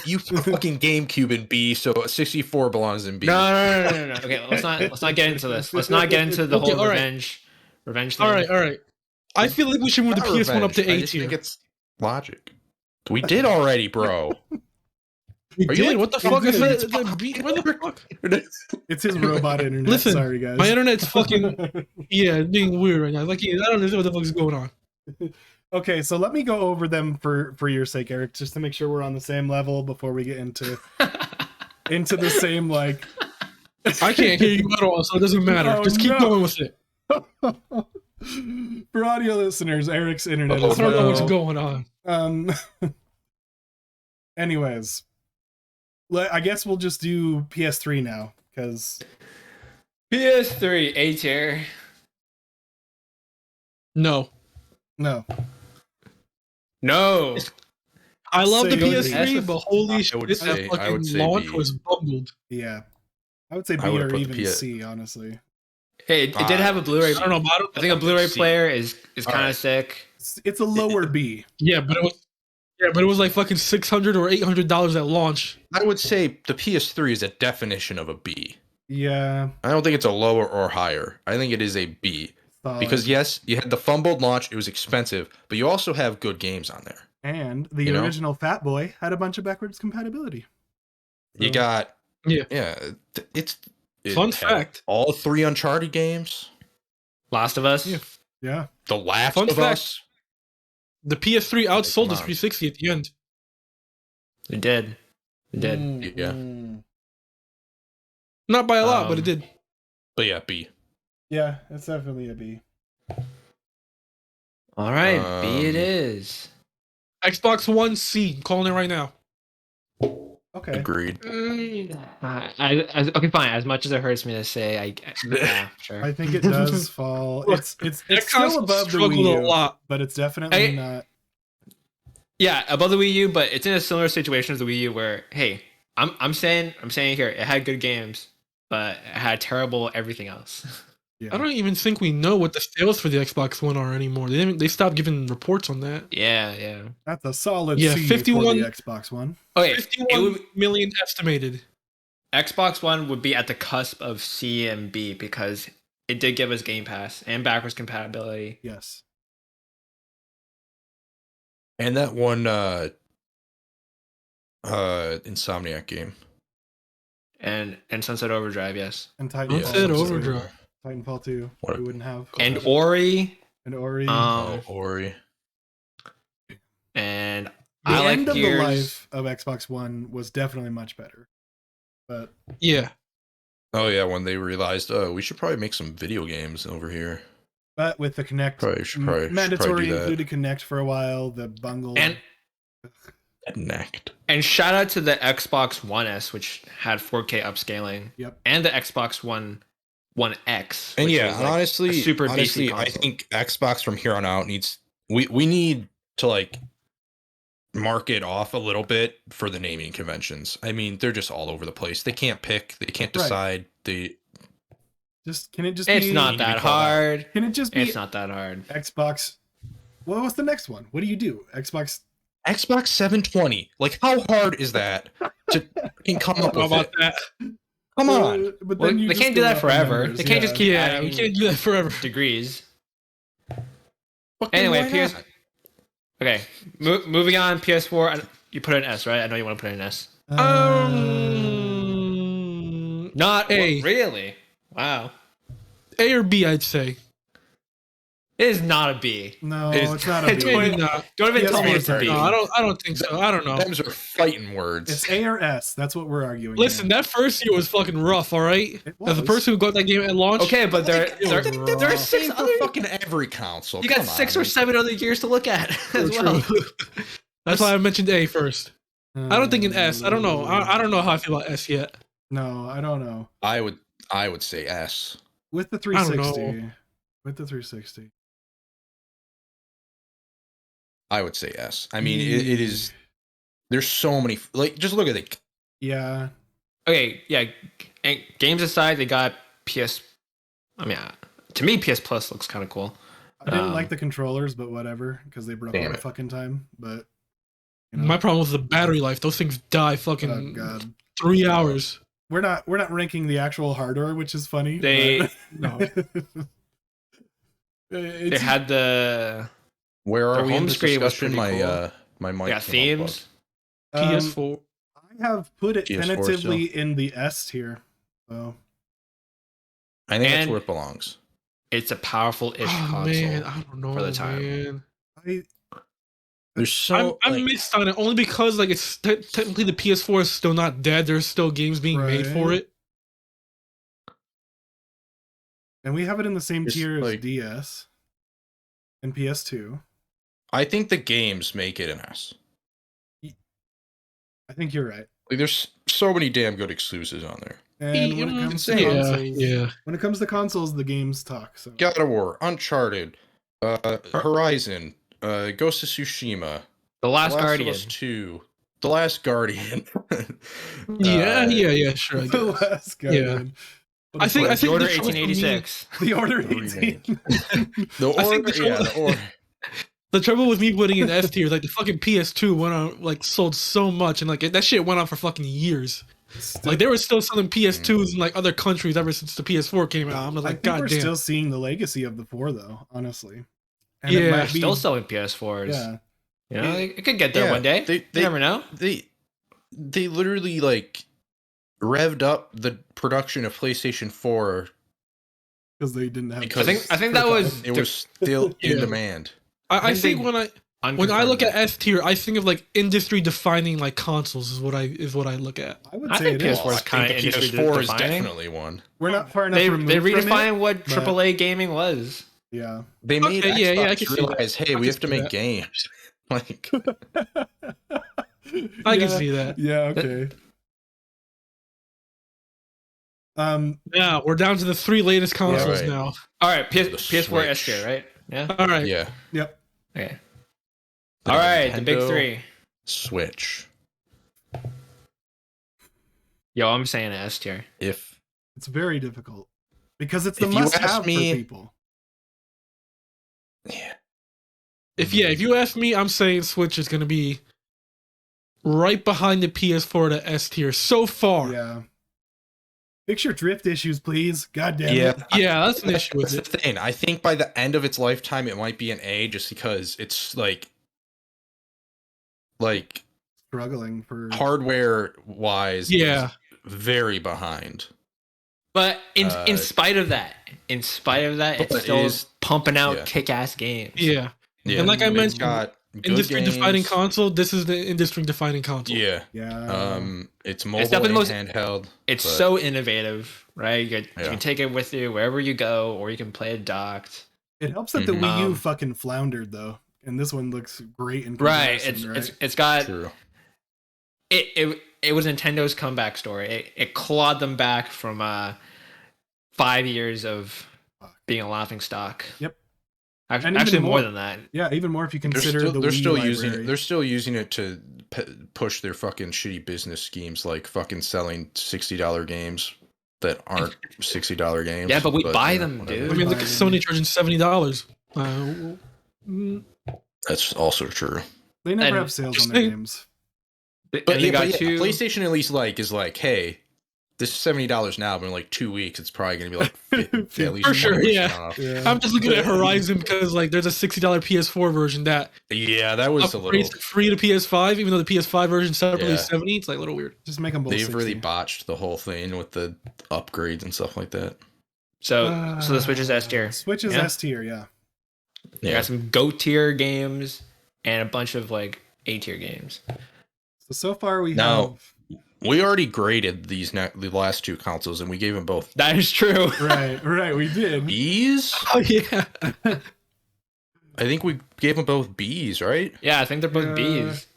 you put fucking GameCube in B, so 64 belongs in B. No. Okay, let's not get into this. Let's not get into the Okay, whole all right. revenge thing. All right. I feel like we should move the Not PS1 up revenge. to I A just think tier. it's logic. We did already, bro. We Are you did. like- What the fuck is It's- the B? What the fuck? It's his robot internet. Listen, Sorry, guys. My internet's fucking it's being weird right now. Like I don't know what the fuck is going on. Okay, so let me go over them for your sake, Eric, just to make sure we're on the same level before we get into the same like. I can't hear you at all, so it doesn't matter. Oh, Just keep no. going with it. For audio listeners, Eric's internet Oh, I is don't know what's slow. going on. Anyways, I guess we'll just do PS3 now because PS3 A tier. No. no. No. I love the Say PS3, B. but holy I shit, would that say- I fucking would say launch B. was bungled. Yeah, I would say B I would've or put the even PS C, honestly. Hey, it did have a Blu-ray. I don't know, but I think a Blu-ray C. player is kind of Alright. sick. It's a lower B. yeah, but it was like fucking $600 or $800 at launch. I would say the PS3 is a definition of a B. Yeah, I don't think it's a lower or higher. I think it is a B. solid. Because yes, you had the fumbled launch, it was expensive, but you also have good games on there. and the you know? original Fat Boy had a bunch of backwards compatibility. You So- got Yeah. it Fun had fact. all 3 Uncharted games. Last of Us. Yeah. Yeah, The Last Fun of fact. Us. The PS3 outsold the come on. 360 at the end. It did. It did. Yeah. Not by a lot, but it Um, did. But yeah, B. Yeah, it's definitely a B. All right, B it Um, is. Xbox One C, calling it right now. Okay. Agreed. Okay, fine. As much as it hurts me to say, yeah, sure. I think it does fall. Look, It's That still console above the struggled Wii a U, lot. but it's definitely I- not. Yeah, above the Wii U, but it's in a similar situation as the Wii U, where hey, I'm saying here, it had good games, but it had terrible everything else. Yeah. I don't even think we know what the sales for the Xbox One are anymore. They stopped giving reports on that. Yeah. That's a solid Yeah, C 51 for the Xbox One. Okay, 51 million estimated. Xbox One would be at the cusp of C and B because it did give us Game Pass and backwards compatibility. Yes. And that one Insomniac game. And Sunset Overdrive, yes. And Titanfall. Sunset too. Overdrive. Titanfall 2. What a- We wouldn't have. And Ori. And Ori. Oh, Ori. And the I like end of Gears. the life of Xbox One was definitely much better. But Yeah. Oh yeah, when they realized, oh, we should probably make some video games over here. But with the Connect, should probably mandatory do that. included Connect for a while, the bungle. And Connect. And shout out to the Xbox One S, which had 4K upscaling. Yep. And the Xbox One X. And which yeah, was, and like, honestly, a super basic I console. think Xbox from here on out we need to like mark it off a little bit for the naming conventions. I mean, they're just all over the place. They can't pick. They can't decide. Can it just It's be? not that hard. Can it just be? It's not that hard. Xbox. Well, what's the next one? What do you do? Xbox 720. Like, how hard is that to come up with it? that? Come on. But Well, then you they just can't do go that up in forever. numbers, They can't just keep Yeah, adding we can't do that forever. degrees. Fucking Anyway, why PS. not? Okay, moving on. PS4. You put an S, right? I know you want to put an S. Not A. really. Wow. A or B, I'd say. It is not a B. No, It is- it's not a it's B. Maybe not. Don't even Yes, tell me it it's a is. B. No, I don't think so. I don't know. Those are fighting words. It's A or S. That's what we're arguing. Listen, here. that first year was fucking rough, all right? It As a was. person who got that game at launch, Okay, but there was are rough. six same for other. fucking every console. You got Come 6 on. or 7 other years to look at as True. well. That's why I mentioned A first. I don't think an S. I don't know. I don't know how I feel about S yet. No, I don't know. I would say S. With the I don't know. 360. With the 360. I would say S. I mean, it is. There's so many. Like, just look at it. Yeah. Okay, yeah. And games aside, they got PS. I mean, to me, PS Plus looks kind of cool. I didn't like the controllers, but whatever, because they broke all Damn the it. fucking time. But you know, My problem was the battery life. Those things die oh fucking god, 3 hours. we're not ranking the actual hardware, which is funny. They- No. They had the Where Their are we in home this screen was discussion? pretty My my mic. they got came themes. PS4. I have put it PS4 tentatively in the S tier. So unplugged. I think that's And- where it belongs. It's a powerful-ish Oh console. man, I don't know for the time. man. I There's so I'm like, mixed on it only because like it's technically the PS4 is still not dead. There's still games being made for Right. it. and we have it in the same It's tier as like- DS and PS2. I think the games make it an S. I think you're right. Like, there's so many damn good exclusives on there. And when it comes to insane. consoles, Yeah. when it comes to consoles, the games talk. So God of War, Uncharted, Horizon, Ghost of Tsushima, The Last The Last Guardian. of Us 2, The Last Guardian. Yeah, sure. I the guess. last Guardian. I think The Order the trouble for me- 1886. The Order The 18. The I think order, the trouble- the order. The trouble with me putting in S tier is like the fucking PS2 went on like sold so much and like that shit went on for fucking years. Like they were still selling PS2s in like other countries ever since the PS4 came out. I'm I like, think god we're damn. still seeing the legacy of the 4, though, honestly. And Yeah. it They're might be, still selling PS4s. yeah. You know, it could get there Yeah, one day. they- You never know. They literally like revved up the production of PlayStation 4 Because they didn't have. Because I think that was it was still in Yeah. demand. I think think when I unconfirmed. look at S tier, I think of like industry defining like consoles is what I look at. I would I say think it is. PS4 is I kinda think the industry PS4 is defining. definitely one. We're not far enough they removed they from it. redefined what but- AAA gaming was. Yeah. They made Okay, yeah, I Xbox can see that. realize, hey, I we can have to see make that. games. Like, I can Yeah, see that. Yeah. Okay. Now we're down to the 3 latest consoles right. now. All right, The PS4 S Switch. tier, right? Yeah. All right. yeah. Yep. Okay. The All right, the big Nintendo 3. Switch. Yo, I'm saying S tier. If It's very difficult because it's the If you ask must-have me- for people. yeah, If you ask me, I'm saying Switch is gonna be right behind the PS4 to S tier so far. Yeah. Fix your drift issues, please. God damn yeah, it. Yeah, that's an issue with that's the it. thing. I think by the end of its lifetime, it might be an A, just because it's like Struggling for. hardware wise, Yeah. very behind. But in Uh, spite of that, but it's it still is- pumping out yeah. kick-ass games. Yeah. Yeah, And like I it's mentioned- got industry-defining console. This is the industry-defining console. Yeah. Yeah. It's mobile It's definitely and handheld. It's so innovative, right? You Yeah. can take it with you wherever you go, or you can play it docked. It helps that the Wii U fucking floundered though, and this one looks great in comparison. Right. It's got True. It was Nintendo's comeback story. It clawed them back from 5 years of being a laughing stock. Yep. Actually, more than that. Yeah, even more if you consider they're still using it to push their fucking shitty business schemes, like fucking selling $60 games that aren't $60 games. Yeah, but we buy them, dude. I mean, look at Sony charging $70. That's also true. They never have sales on their games. But PlayStation at least is like, hey, this is $70 now, but in like 2 weeks, it's probably gonna be like 50, at least for sure. Yeah. off. I'm just looking at Horizon because like there's a $60 PS4 version that that was a little free to PS5, even though the PS5 version separately is $70. It's like a little weird. Just make them both. They've 60. really botched the whole thing with the upgrades and stuff like that. So the Switch is S tier. Switch is S tier, yeah. You got some GOAT tier games and a bunch of like A tier games. So far we have. We already graded the last two consoles, and we gave them both. That is true. Right, we did. B's? Oh yeah. I think we gave them both B's, right? Yeah, I think they're both B's.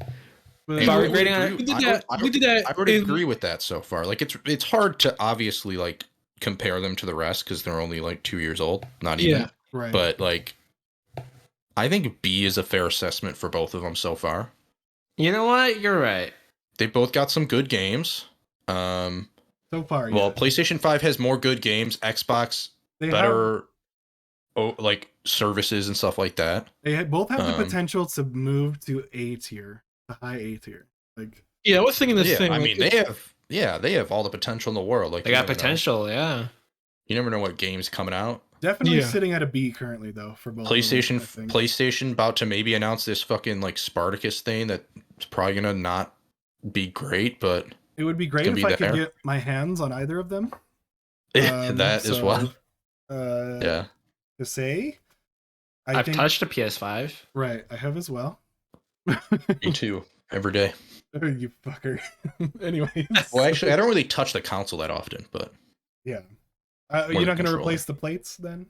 We did that. I would agree with that so far. Like it's hard to obviously like compare them to the rest because they're only like 2 years old. Not even. Yeah. Right. But like, I think B is a fair assessment for both of them so far. You know what? You're right. They both got some good games. So far, yeah. Well, PlayStation 5 has more good games. Xbox better like services and stuff like that. They both have the potential to move to A tier, a high A tier. Like I was thinking the same. I mean, they have all the potential in the world. Like they got potential, yeah. You never know what game's coming out. Definitely sitting at a B currently though for both. PlayStation about to maybe announce this fucking like Spartacus thing that's probably gonna not be great, but it would be great if I could get my hands on either of them. That is what. To say, I've touched a PS5. Right, I have as well. Me too. Every day. Oh, you fucker. Anyways. Well, actually, I don't really touch the console that often, but yeah. You're not going to replace the plates then?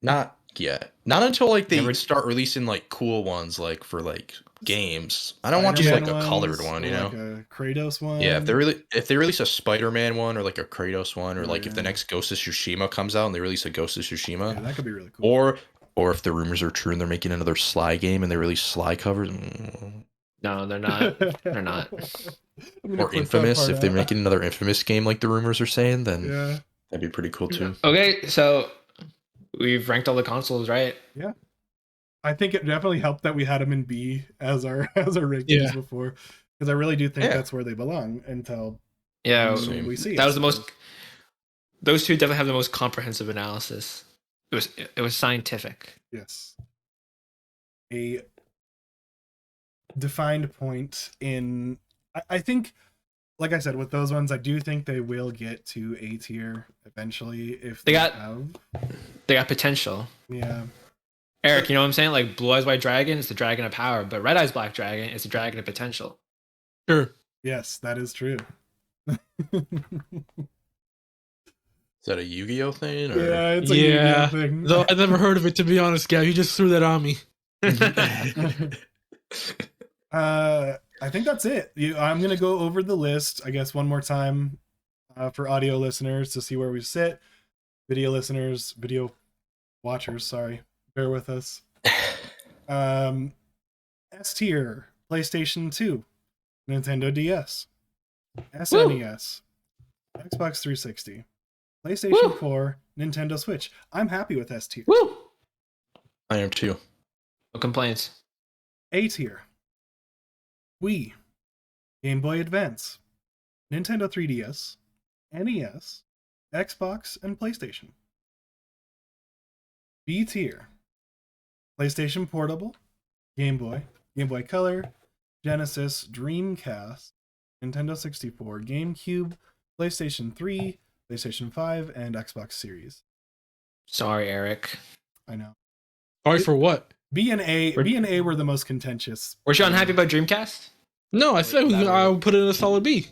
Not yet. Not until like they start releasing like cool ones, like for like games. I don't want just like a colored one, you know, like a Kratos one. Yeah, if they release a Spider-Man one or like a Kratos one, or like if the next Ghost of Tsushima comes out and they release a Ghost of Tsushima, that could be really cool. Or if the rumors are true and they're making another Sly game and they release Sly covers. No, they're not. They're not. Or Infamous, if they're making another Infamous game like the rumors are saying, then that'd be pretty cool too. Okay, so we've ranked all the consoles, right? Yeah. I think it definitely helped that we had them in B as our rankings before, because I really do think that's where they belong until we see. That was the most. Those two definitely have the most comprehensive analysis. It was scientific. Yes. A defined point in. I think, like I said, with those ones, I do think they will get to A tier eventually if they got potential. Yeah. Eric, you know what I'm saying? Like Blue Eyes White Dragon is the dragon of power, but Red Eyes Black Dragon is the dragon of potential. Sure. Yes, that is true. Is that a Yu-Gi-Oh thing? Or? Yeah, it's a Yu-Gi-Oh thing. Though I never heard of it, to be honest, Gav. You just threw that on me. I think that's it. I'm gonna go over the list, I guess, one more time for audio listeners to see where we sit. Video watchers, sorry, bear with us. S tier: PlayStation 2, Nintendo DS, SNES, Xbox 360, PlayStation 4, Nintendo Switch. I'm happy with S tier. Woo! I am too. No complaints. A tier: Wii, Game Boy Advance, Nintendo 3DS, NES, Xbox, and PlayStation. B tier: PlayStation Portable, Game Boy, Game Boy Color, Genesis, Dreamcast, Nintendo 64, GameCube, PlayStation 3, PlayStation 5, and Xbox Series. Sorry, Eric. I know. Sorry for what? B and A were the most contentious. Were you unhappy about Dreamcast? No, I said I would put it in a solid B.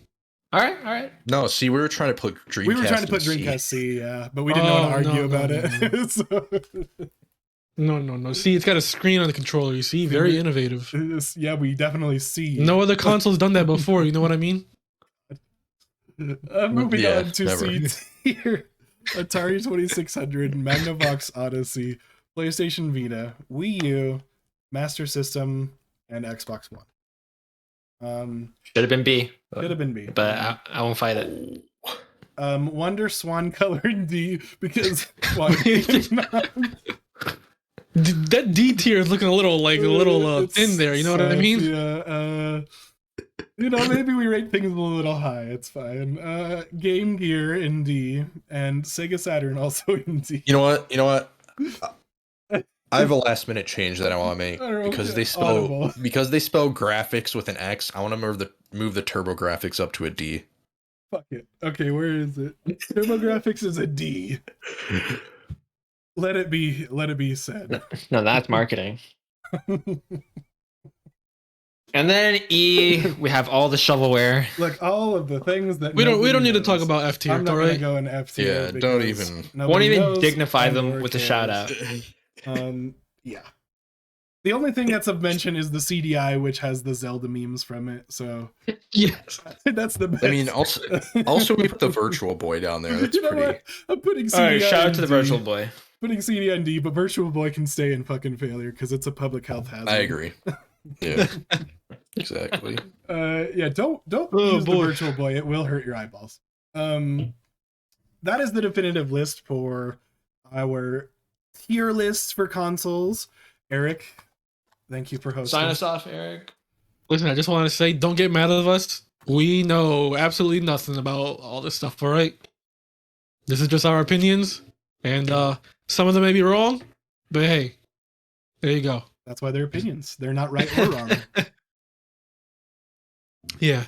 All right. No, see, we were trying to put Dreamcast. We were trying to put in Dreamcast C, yeah, but we didn't want to argue about it. So... No. See, it's got a screen on the controller. You see, very innovative. Yeah, we definitely see. No other console's done that before. You know what I mean? Moving on to C tier: Atari 2600, Magnavox Odyssey, PlayStation Vita, Wii U, Master System, and Xbox One. Should have been B. Should have been B, but I won't fight it. Wonder Swan colored D because why? That D tier is looking a little thin there. You know what I mean? Yeah. Maybe we rate things a little high. It's fine. Game Gear in D and Sega Saturn also in D. You know what? I have a last minute change that I want to make because they spell graphics with an X. I want to move the Turbo Graphics up to a D. Fuck it. Okay, where is it? Turbo Graphics is a D. Let it be said. No, that's marketing. And then E, we have all the shovelware. Look, all of the things that we don't need to talk about F tier. I'm not gonna go in F tier. Yeah, don't even. Won't even dignify them with a shout out. Yeah. The only thing that's of mention is the CDI, which has the Zelda memes from it. So yes, that's the best. I mean, also we put the Virtual Boy down there. That's pretty. What? I'm putting CDI. All right, shout out to the Virtual Boy. Putting CDI in D, but Virtual Boy can stay in fucking failure because it's a public health hazard. I agree. Yeah, exactly. Yeah, don't use the Virtual Boy. It will hurt your eyeballs. That is the definitive list for our tier lists for consoles. Eric, thank you for hosting. Sign us off, Eric. Listen, I just want to say, don't get mad at us. We know absolutely nothing about all this stuff. All right, this is just our opinions, and some of them may be wrong, but hey, there you go. That's why they're opinions. They're not right or wrong. Yeah.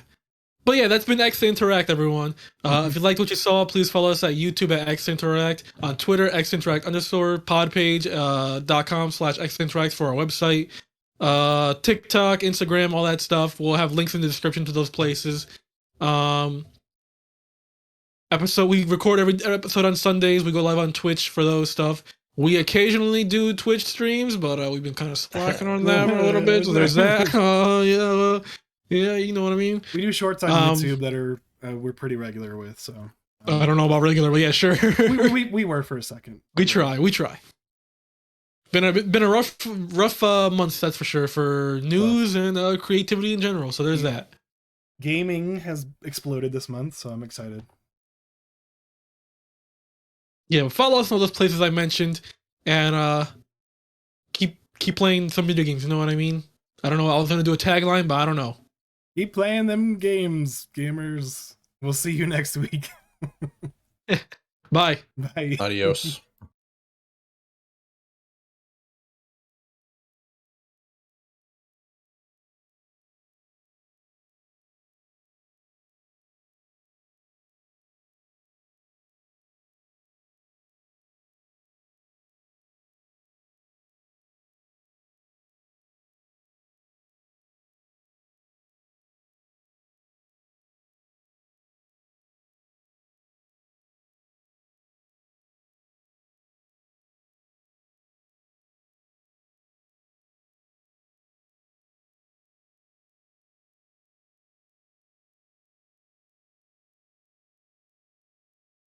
But yeah, that's been X Interact, everyone. If you liked what you saw, please follow us at YouTube at X Interact, on Twitter, xinteract_podpage.com/xinteract for our website, TikTok, Instagram, all that stuff. We'll have links in the description to those places. We record every episode on Sundays. We go live on Twitch for those stuff. We occasionally do Twitch streams, but we've been kind of slacking on that for a little bit. So there's that. Yeah, you know what I mean. We do shorts on YouTube that are we're pretty regular with. So I don't know about regular, but yeah, sure. we were for a second. We try. Been a rough month, that's for sure, for news and creativity in general. So there's that. Gaming has exploded this month, so I'm excited. Yeah, follow us on those places I mentioned, and keep playing some video games. You know what I mean? I don't know. I was gonna do a tagline, but I don't know. Keep playing them games, gamers. We'll see you next week. Bye. Bye. Adios.